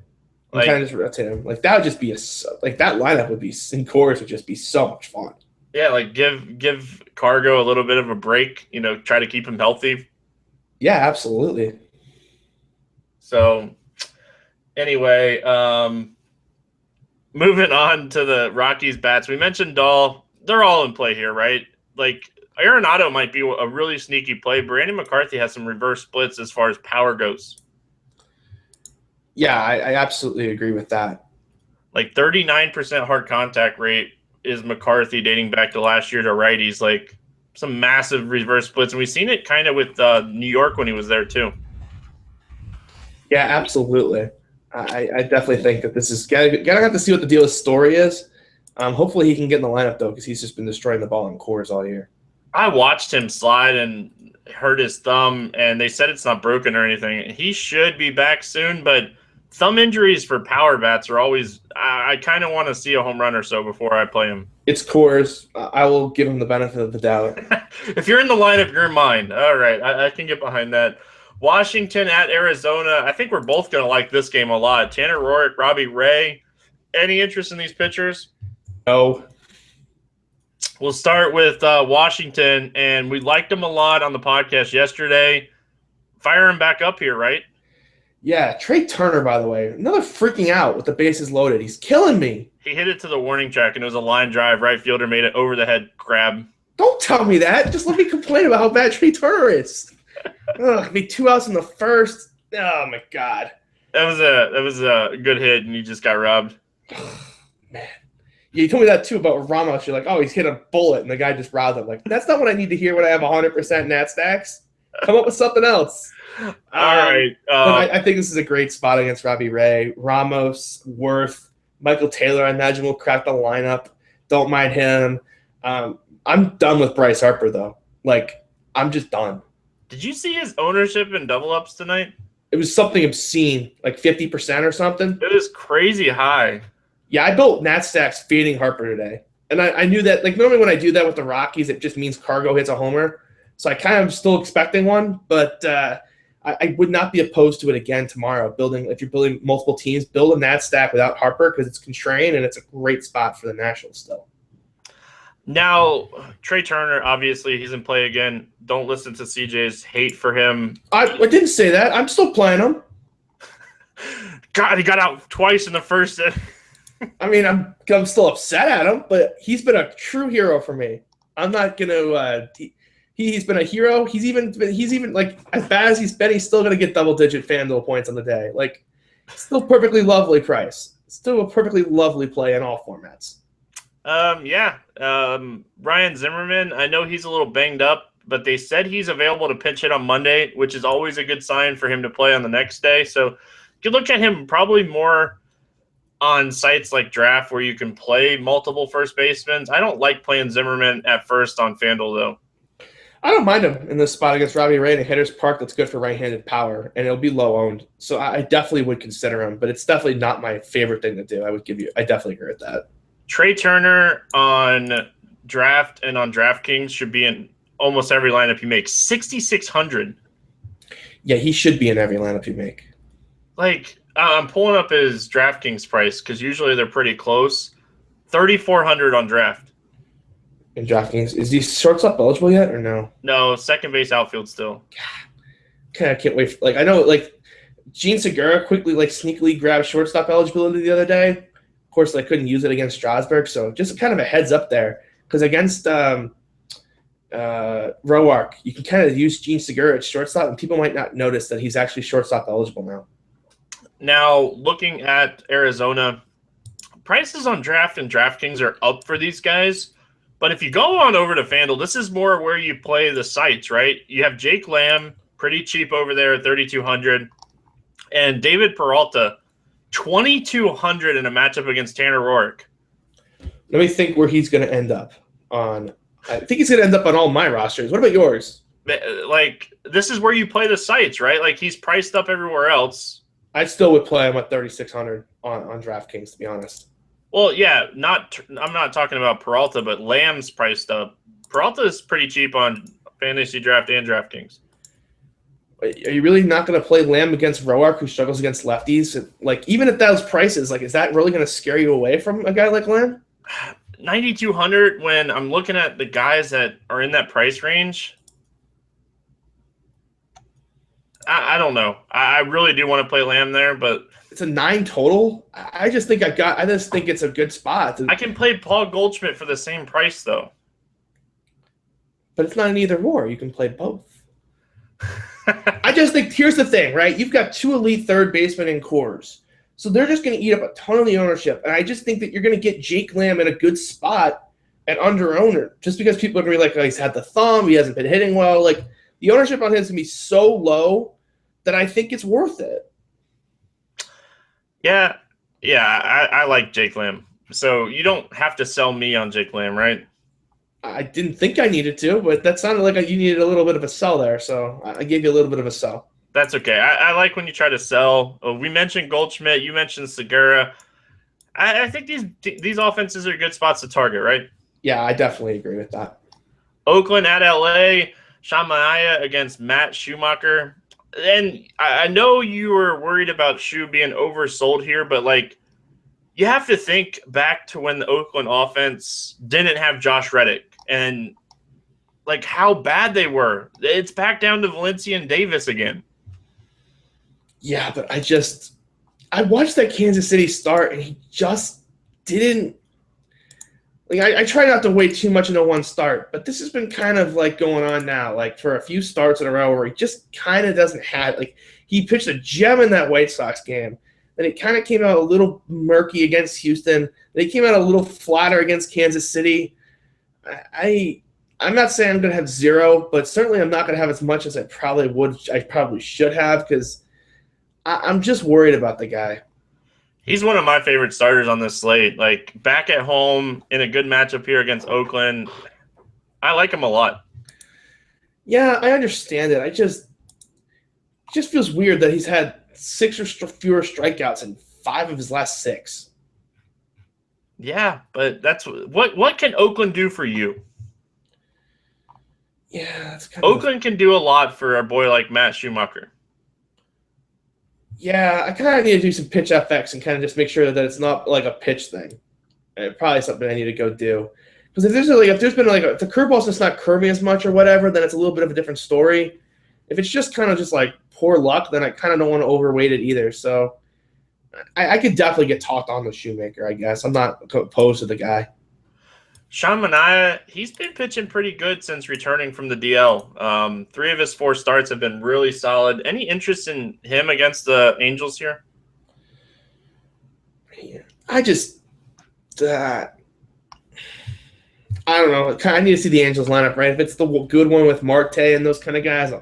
Like, kind of just rotate him. Like that would just be that lineup would be in Coors would just be so much fun. Yeah, like give Cargo a little bit of a break. Try to keep him healthy. Yeah, absolutely. So, anyway, moving on to the Rockies bats. We mentioned Dahl. They're all in play here, right? Like Arenado might be a really sneaky play. Brandon McCarthy has some reverse splits as far as power goes. Yeah, I absolutely agree with that. Like 39% hard contact rate is McCarthy dating back to last year to righties. Like some massive reverse splits. And we've seen it kind of with New York when he was there too. Yeah, absolutely. I definitely think that this is gotta have to see what the deal with Story is. Hopefully he can get in the lineup though, because he's just been destroying the ball in Coors all year. I watched him slide and hurt his thumb, and they said it's not broken or anything. He should be back soon, but thumb injuries for power bats are always – I kind of want to see a home run or so before I play him. It's Coors. I will give him the benefit of the doubt. If you're in the lineup, you're in mine. All right, I can get behind that. Washington at Arizona. I think we're both going to like this game a lot. Tanner Roark, Robbie Ray. Any interest in these pitchers? No. We'll start with Washington, and we liked him a lot on the podcast yesterday. Fire him back up here, right? Yeah, Trey Turner, by the way, another freaking out with the bases loaded. He's killing me. He hit it to the warning track, and it was a line drive. Right fielder made it over the head grab. Don't tell me that. Just let me complain about how bad Trey Turner is. Ugh, be 2 outs in the first. Oh, my God. That was a good hit, and he just got robbed. Man. Yeah, you told me that too about Ramos. You're like, oh, he's hit a bullet, and the guy just robbed him. Like, that's not what I need to hear when I have 100% Nat stacks. Come up with something else. All right. I think this is a great spot against Robbie Ray. Ramos, Worth, Michael Taylor, I imagine will crack the lineup. Don't mind him. I'm done with Bryce Harper, though. Like, I'm just done. Did you see his ownership in double-ups tonight? It was something obscene, like 50% or something. It was crazy high. Yeah, I built Nat stacks fading Harper today. And I knew that, like, normally when I do that with the Rockies, it just means Cargo hits a homer. So I kind of still expecting one, but I would not be opposed to it again tomorrow. If you're building multiple teams, build a Nat stack without Harper because it's constrained and it's a great spot for the Nationals still. Now, Trey Turner, obviously, he's in play again. Don't listen to CJ's hate for him. I didn't say that. I'm still playing him. God, he got out twice in the first. I mean, I'm still upset at him, but he's been a true hero for me. I'm not gonna. He's been a hero. He's even like as bad as he's been. He's still gonna get double-digit FanDuel points on the day. Like, still perfectly lovely price. Still a perfectly lovely play in all formats. Ryan Zimmerman. I know he's a little banged up, but they said he's available to pinch hit on Monday, which is always a good sign for him to play on the next day. So you can look at him probably more on sites like Draft where you can play multiple first basemen. I don't like playing Zimmerman at first on FanDuel, though. I don't mind him in this spot against Robbie Ray in a hitter's park that's good for right-handed power, and it'll be low-owned. So I definitely would consider him, but it's definitely not my favorite thing to do. I definitely agree with that. Trey Turner on Draft and on DraftKings should be in almost every lineup you make. 6,600. Yeah, he should be in every lineup you make. Like, I'm pulling up his DraftKings price because usually they're pretty close. 3,400 on Draft. In DraftKings, is he shortstop eligible yet or no? No, second base outfield still. God, I can't wait. Like, I know, like, Gene Segura quickly, like, sneakily grabbed shortstop eligibility the other day. Of course, they couldn't use it against Strasburg, so just kind of a heads up there. Because against Roark, you can kind of use Gene Segura at shortstop, and people might not notice that he's actually shortstop eligible now. Now, looking at Arizona, prices on Draft and DraftKings are up for these guys. But if you go on over to FanDuel, this is more where you play the sites, right? You have Jake Lamb, pretty cheap over there at 3,200, and David Peralta, 2,200 in a matchup against Tanner Roark. Let me think where he's going to end up on. I think he's going to end up on all my rosters. What about yours? Like, this is where you play the sites, right? Like, he's priced up everywhere else. I still would play him at 3,600 on DraftKings, to be honest. Well, yeah, I'm not talking about Peralta, but Lamb's priced up. Peralta is pretty cheap on Fantasy Draft and DraftKings. Are you really not going to play Lamb against Roark, who struggles against lefties? Like, even at those prices, like, is that really going to scare you away from a guy like Lamb? 9,200 when I'm looking at the guys that are in that price range. I don't know. I really do want to play Lamb there, but it's a 9 total. I just think it's a good spot. I can play Paul Goldschmidt for the same price though. But it's not an either or. You can play both. I just think here's the thing, right? You've got 2 elite third basemen in cores. So they're just going to eat up a ton of the ownership. And I just think that you're going to get Jake Lamb in a good spot at under owner. Just because people are going to be like, oh, he's had the thumb, he hasn't been hitting well. Like, the ownership on him is going to be so low that I think it's worth it. Yeah, I like Jake Lamb. So you don't have to sell me on Jake Lamb, right? I didn't think I needed to, but that sounded like you needed a little bit of a sell there. So I gave you a little bit of a sell. That's okay. I like when you try to sell. We mentioned Goldschmidt. You mentioned Segura. I think these offenses are good spots to target, right? Yeah, I definitely agree with that. Oakland at LA. Sean Manaea against Matt Schumacher. And I know you were worried about Shu being oversold here, but, like, you have to think back to when the Oakland offense didn't have Josh Reddick and, like, how bad they were. It's back down to Valencia and Davis again. Yeah, but I watched that Kansas City start, and he just didn't – like, I try not to wait too much into one start, but this has been kind of, like, going on now, like, for a few starts in a row where he just kind of doesn't have – like, he pitched a gem in that White Sox game. Then it kind of came out a little murky against Houston. Then he came out a little flatter against Kansas City. I'm not saying I'm going to have 0, but certainly I'm not going to have as much as I probably should have, because I'm just worried about the guy. He's one of my favorite starters on this slate. Like, back at home in a good matchup here against Oakland, I like him a lot. Yeah, I understand it. It just feels weird that he's had 6 or fewer strikeouts in 5 of his last 6. Yeah, but that's what can Oakland do for you? Yeah, that's kind Oakland can do a lot for our boy like Matt Schumacher. Yeah, I kind of need to do some pitch FX and kind of just make sure that it's not like a pitch thing. Probably something I need to go do. Because if the curveball's just not curving as much or whatever, then it's a little bit of a different story. If it's just kind of just like poor luck, then I kind of don't want to overweight it either. So I could definitely get talked on the Shoemaker, I guess. I'm not opposed to the guy. Sean Manaea, he's been pitching pretty good since returning from the DL. 3 of his 4 starts have been really solid. Any interest in him against the Angels here? I don't know. I need to see the Angels lineup, right? If it's the good one with Marte and those kind of guys,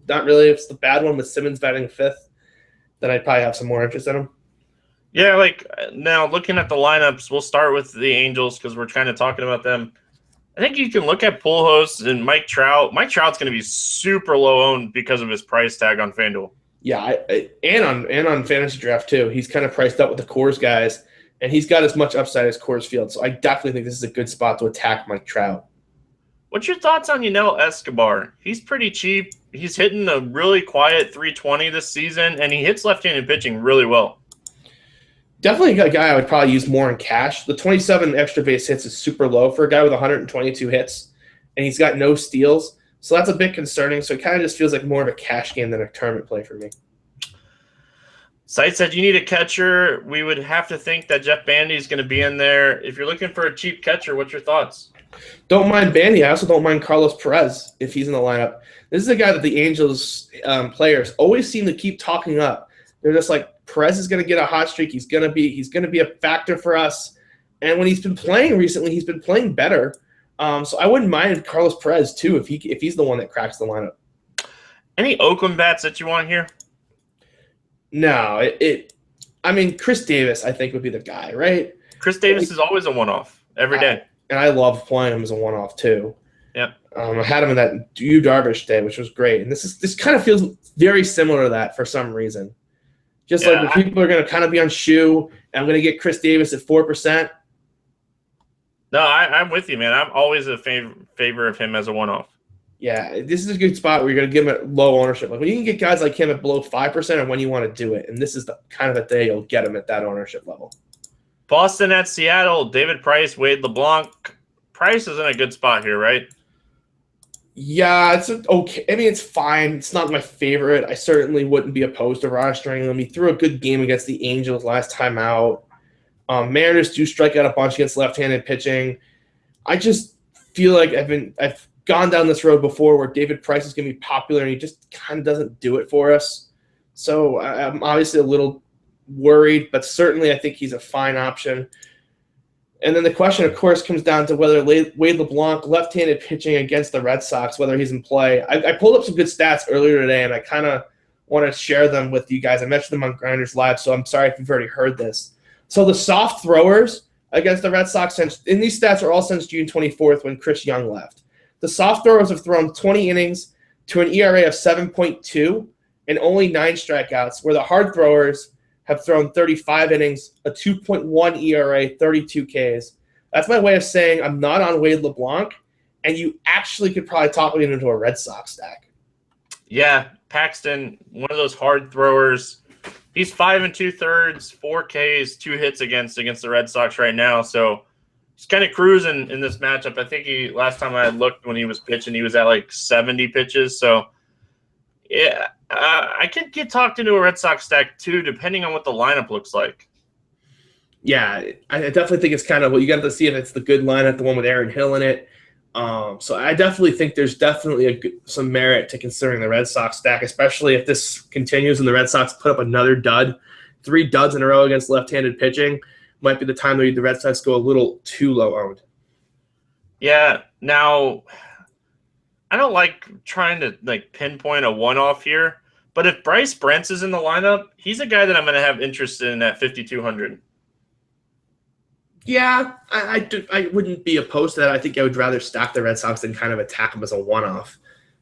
not really. If it's the bad one with Simmons batting 5th, then I'd probably have some more interest in him. Yeah, like, now looking at the lineups, we'll start with the Angels because we're kind of talking about them. I think you can look at Pujols and Mike Trout. Mike Trout's going to be super low owned because of his price tag on FanDuel. Yeah, and on Fantasy Draft too. He's kind of priced up with the Coors guys, and he's got as much upside as Coors Field. So I definitely think this is a good spot to attack Mike Trout. What's your thoughts on Yunel Escobar? He's pretty cheap. He's hitting a really quiet 320 this season, and he hits left-handed pitching really well. Definitely a guy I would probably use more in cash. The 27 extra base hits is super low for a guy with 122 hits, and he's got no steals. So that's a bit concerning. So it kind of just feels like more of a cash game than a tournament play for me. Site said you need a catcher. We would have to think that Jeff Bandy is going to be in there. If you're looking for a cheap catcher, what's your thoughts? Don't mind Bandy. I also don't mind Carlos Perez if he's in the lineup. This is a guy that the Angels players always seem to keep talking up. They're just like, Perez is going to get a hot streak. He's going to be a factor for us. And when he's been playing recently, he's been playing better. So I wouldn't mind Carlos Perez too if he's the one that cracks the lineup. Any Oakland bats that you want here? No, I mean, Chris Davis, I think, would be the guy, right? Chris Davis is always a one-off every day. And I love playing him as a one-off too. Yeah. I had him in that Yu Darvish day, which was great. And this kind of feels very similar to that for some reason. Just like when people are going to kind of be on shoe, and I'm going to get Chris Davis at 4%. No, I'm with you, man. I'm always a favor of him as a one-off. Yeah, this is a good spot where you're going to give him a low ownership. Like when you can get guys like him at below 5% and when you want to do it. And this is the kind of a day you'll get him at that ownership level. Boston at Seattle, David Price, Wade LeBlanc. Price is in a good spot here, right? Yeah, it's okay. I mean, it's fine. It's not my favorite. I certainly wouldn't be opposed to rostering him. He threw a good game against the Angels last time out. Mariners do strike out a bunch against left-handed pitching. I just feel like I've gone down this road before where David Price is going to be popular and he just kind of doesn't do it for us. So I'm obviously a little worried, but certainly I think he's a fine option. And then the question, of course, comes down to whether Wade LeBlanc, left-handed pitching against the Red Sox, whether he's in play. I pulled up some good stats earlier today, and I kind of want to share them with you guys. I mentioned them on Grinders Live, so I'm sorry if you've already heard this. So the soft throwers against the Red Sox, and these stats are all since June 24th when Chris Young left. The soft throwers have thrown 20 innings to an ERA of 7.2 and only 9 strikeouts, where the hard throwers have thrown 35 innings, a 2.1 ERA, 32 Ks. That's my way of saying I'm not on Wade LeBlanc, and you actually could probably talk me into a Red Sox stack. Yeah, Paxton, one of those hard throwers. He's 5 2/3, 4 Ks, 2 hits against the Red Sox right now. So he's kind of cruising in this matchup. I think last time I looked when he was pitching, he was at like 70 pitches. So yeah, I could get talked into a Red Sox stack too, depending on what the lineup looks like. Yeah, I definitely think it's kind of what you got to see if it's the good lineup, the one with Aaron Hill in it. So I definitely think there's definitely some merit to considering the Red Sox stack, especially if this continues and the Red Sox put up another dud. 3 duds in a row against left-handed pitching might be the time that the Red Sox go a little too low owned. Yeah, now I don't like trying to pinpoint a one-off here, but if Bryce Brents is in the lineup, he's a guy that I'm going to have interest in at 5,200. Yeah, I wouldn't be opposed to that. I think I would rather stack the Red Sox than kind of attack him as a one-off.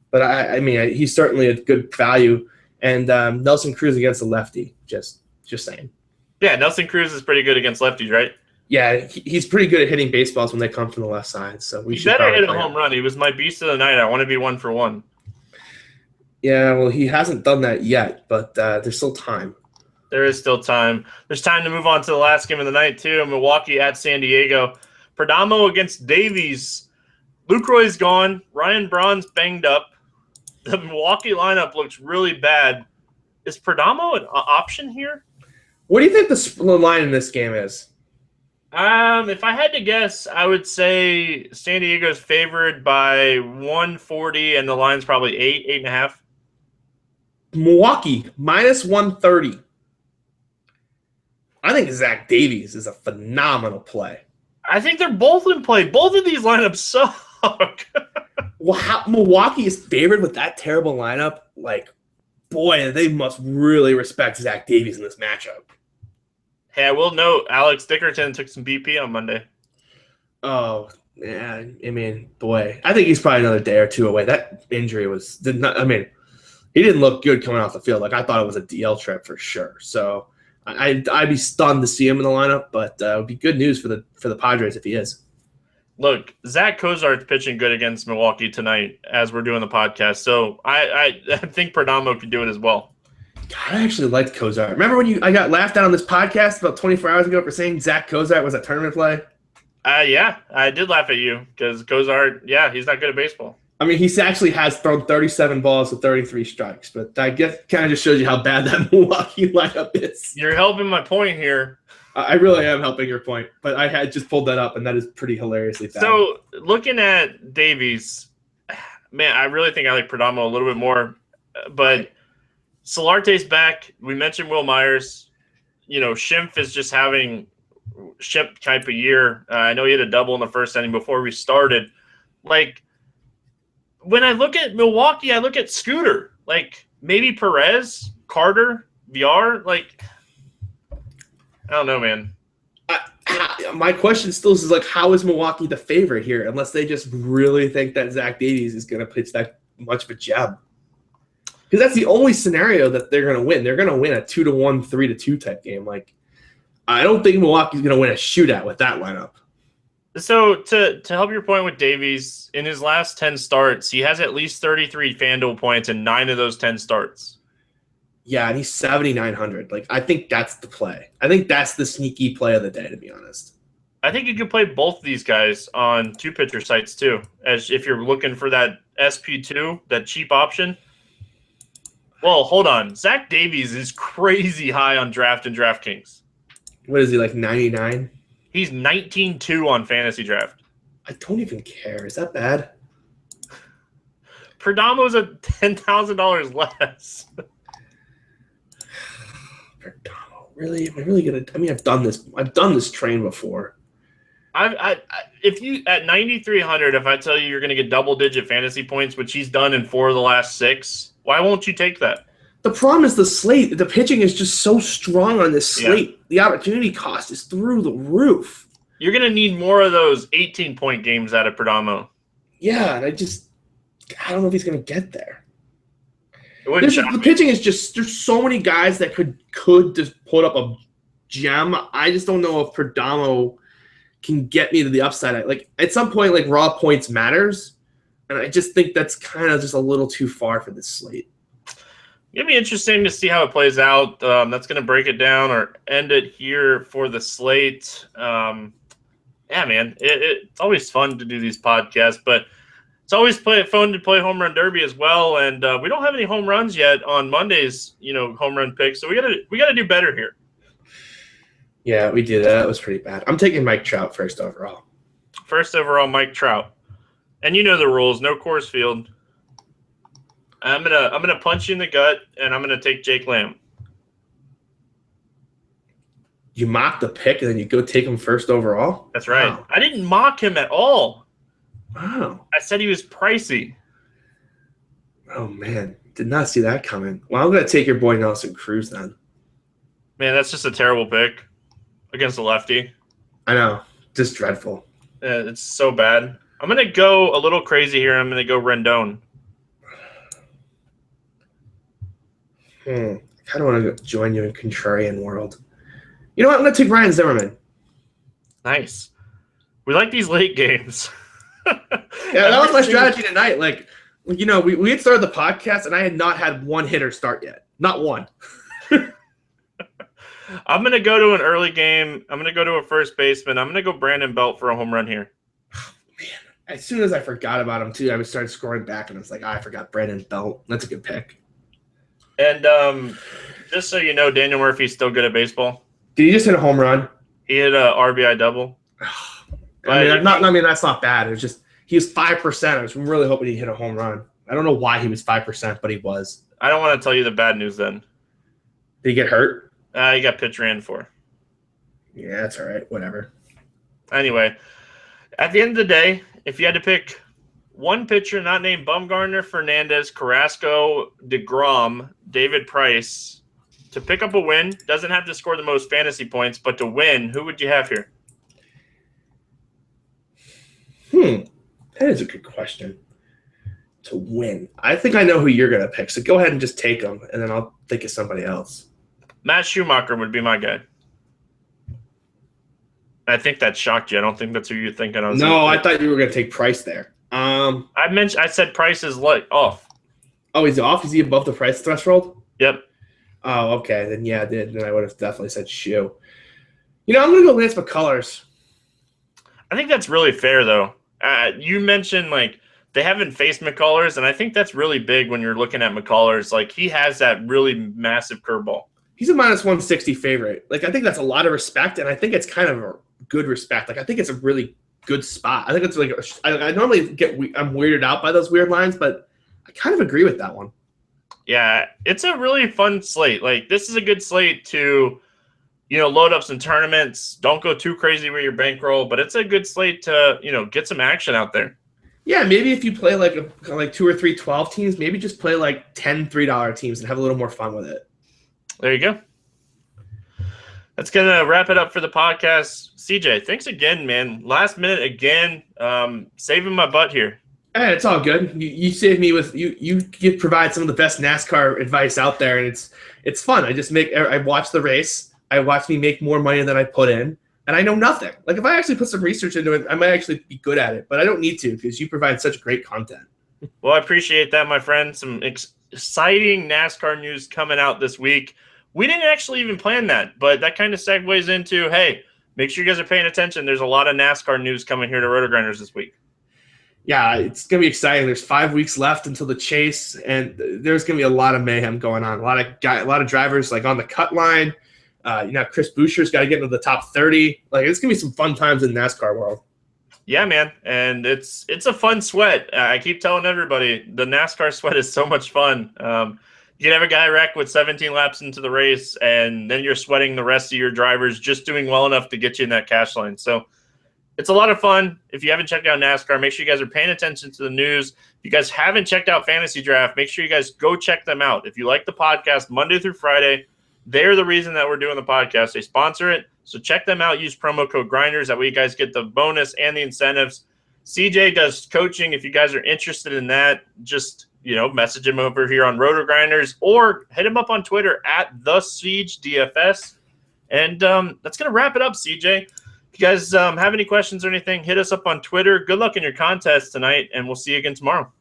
But I mean, he's certainly a good value. And Nelson Cruz against a lefty, just saying. Yeah, Nelson Cruz is pretty good against lefties, right? Yeah, he's pretty good at hitting baseballs when they come from the left side. So we should better hit a home run. He was my beast of the night. I want to be 1 for 1. Yeah, well, he hasn't done that yet, but there's still time. There is still time. There's time to move on to the last game of the night, too. Milwaukee at San Diego. Perdomo against Davies. Lucroy's gone. Ryan Braun's banged up. The Milwaukee lineup looks really bad. Is Perdomo an option here? What do you think the line in this game is? If I had to guess, I would say San Diego's favored by 140, and the line's probably 8.5. Milwaukee, minus 130. I think Zach Davies is a phenomenal play. I think they're both in play. Both of these lineups suck. Well, Milwaukee is favored with that terrible lineup. Like, boy, they must really respect Zach Davies in this matchup. Hey, I will note Alex Dickerson took some BP on Monday. Oh, yeah. I mean, boy, I think he's probably another day or two away. That injury he didn't look good coming off the field. Like, I thought it was a DL trip for sure. So I'd be stunned to see him in the lineup, but it would be good news for the Padres if he is. Look, Zach Cozart's pitching good against Milwaukee tonight as we're doing the podcast. So I think Perdomo could do it as well. God, I actually liked Cozart. Remember when I got laughed at on this podcast about 24 hours ago for saying Zach Cozart was a tournament play? Yeah, I did laugh at you because Cozart, he's not good at baseball. I mean, he actually has thrown 37 balls with 33 strikes, but I guess kind of just shows you how bad that Milwaukee lineup is. You're helping my point here. I really am helping your point, but I had just pulled that up, and that is pretty hilariously bad. So, looking at Davies, man, I really think I like Perdomo a little bit more, but Solarte's back. We mentioned Will Myers. Schimpf is just having Schimpf type of year. I know he had a double in the first inning before we started. Like, when I look at Milwaukee, I look at Scooter. Like, maybe Perez, Carter, VR. Like, I don't know, man. My question still is like, how is Milwaukee the favorite here? Unless they just really think that Zach Davies is going to pitch that much of a jab. Because that's the only scenario that they're going to win. They're going to win a 2-1, 3-2 type game. Like, I don't think Milwaukee's going to win a shootout with that lineup. So to help your point with Davies, in his last 10 starts, he has at least 33 FanDuel points in 9 of those 10 starts. Yeah, and he's 7,900. Like, I think that's the play. I think that's the sneaky play of the day, to be honest. I think you can play both of these guys on 2-pitcher sites too, as if you're looking for that SP2, that cheap option. Well, hold on. Zach Davies is crazy high on draft and DraftKings. What is he, like 99? He's 19-2 on Fantasy Draft. I don't even care. Is that bad? Perdomo's at $10,000 less. Perdomo, really? Am I really gonna? I mean, I've done this train before. If you at 9,300, if I tell you you're going to get double-digit fantasy points, which he's done in 4 of the last 6, why won't you take that? The problem is the slate. The pitching is just so strong on this slate. Yeah. The opportunity cost is through the roof. You're going to need more of those 18-point games out of Perdomo. Yeah, and I don't know if he's going to get there. The pitching is just, there's so many guys that could just put up a gem. I just don't know if Perdomo can get me to the upside. Like, at some point, like, raw points matters, and I just think that's kind of just a little too far for this slate. It'll be interesting to see how it plays out. That's going to break it down or end it here for the slate. Yeah, man, it's always fun to do these podcasts, but it's always fun to play Home Run Derby as well. And we don't have any home runs yet on Monday's, home run picks, so we gotta do better here. Yeah, we did. That was pretty bad. I'm taking Mike Trout first overall. First overall, Mike Trout, and you know the rules. No Coors Field. I'm gonna punch you in the gut, and I'm gonna take Jake Lamb. You mock the pick, and then you go take him first overall? That's right. Wow. I didn't mock him at all. Wow. I said he was pricey. Oh, man. Did not see that coming. Well, I'm going to take your boy Nelson Cruz then. Man, that's just a terrible pick against a lefty. I know. Just dreadful. It's so bad. I'm going to go a little crazy here. I'm going to go Rendon. I kind of want to join you in contrarian world. You know what? I'm going to take Ryan Zimmerman. Nice. We like these late games. Yeah, that was my strategy tonight. Like, we had started the podcast, and I had not had one hitter start yet. Not one. I'm going to go to an early game. I'm going to go to a first baseman. I'm going to go Brandon Belt for a home run here. Oh, man. As soon as I forgot about him, too, I started scoring back, and I was like, I forgot Brandon Belt. That's a good pick. And just so you know, Daniel Murphy's still good at baseball. Did he just hit a home run? He hit a RBI double. I mean, that's not bad. It was just he was 5%. I was really hoping he hit a home run. I don't know why he was 5%, but he was. I don't want to tell you the bad news then. Did he get hurt? He got pitch ran for. Yeah, that's all right. Whatever. Anyway, at the end of the day, if you had to pick one pitcher not named Bumgarner, Fernandez, Carrasco, DeGrom, David Price to pick up a win, doesn't have to score the most fantasy points, but to win, who would you have here? That is a good question. To win. I think I know who you're going to pick, so go ahead and just take him, and then I'll think of somebody else. Matt Schumacher would be my guy. I think that shocked you. I don't think that's who you're thinking of. No, I thought you were going to take Price there. I said Price is off. Oh, he's off? Is he above the price threshold? Yep. Oh, okay. Then yeah, then I would have definitely said Shu. I'm going to go Lance McCullers. I think that's really fair, though. You mentioned, they haven't faced McCullers, and I think that's really big when you're looking at McCullers. He has that really massive curveball. He's a minus 160 favorite. I think that's a lot of respect, and I think it's kind of a good respect. I think it's a really good spot. I think it's I normally I'm weirded out by those weird lines, but I kind of agree with that one. Yeah, it's a really fun slate. This is a good slate to, load up some tournaments. Don't go too crazy with your bankroll, but it's a good slate to, get some action out there. Yeah, maybe if you play like 2 or 3 12 teams, maybe just play like 10 $3 teams and have a little more fun with it. There you go. That's going to wrap it up for the podcast. CJ, thanks again, man. Last minute again, saving my butt here. Hey, it's all good. You saved me with you provide some of the best NASCAR advice out there, and it's fun. I watch the race. I watch me make more money than I put in, and I know nothing. Like if I actually put some research into it, I might actually be good at it, but I don't need to because you provide such great content. Well, I appreciate that, my friend. Some exciting NASCAR news coming out this week. We didn't actually even plan that, but that kind of segues into, hey, make sure you guys are paying attention. There's a lot of NASCAR news coming here to RotoGrinders this week. Yeah, it's going to be exciting. There's 5 weeks left until the chase, and there's going to be a lot of mayhem going on. A lot of drivers like on the cut line. Chris Buescher's got to get into the top 30. Like it's going to be some fun times in the NASCAR world. Yeah, man, and it's a fun sweat. I keep telling everybody the NASCAR sweat is so much fun. You can have a guy wreck with 17 laps into the race, and then you're sweating the rest of your drivers just doing well enough to get you in that cash line. So it's a lot of fun. If you haven't checked out NASCAR, make sure you guys are paying attention to the news. If you guys haven't checked out Fantasy Draft, make sure you guys go check them out. If you like the podcast Monday through Friday, they're the reason that we're doing the podcast. They sponsor it. So check them out. Use promo code Grinders. That way you guys get the bonus and the incentives. CJ does coaching. If you guys are interested in that, just message him over here on RotoGrinders or hit him up on Twitter at @TheSiegeDFS. And that's going to wrap it up, CJ. If you guys have any questions or anything, hit us up on Twitter. Good luck in your contest tonight, and we'll see you again tomorrow.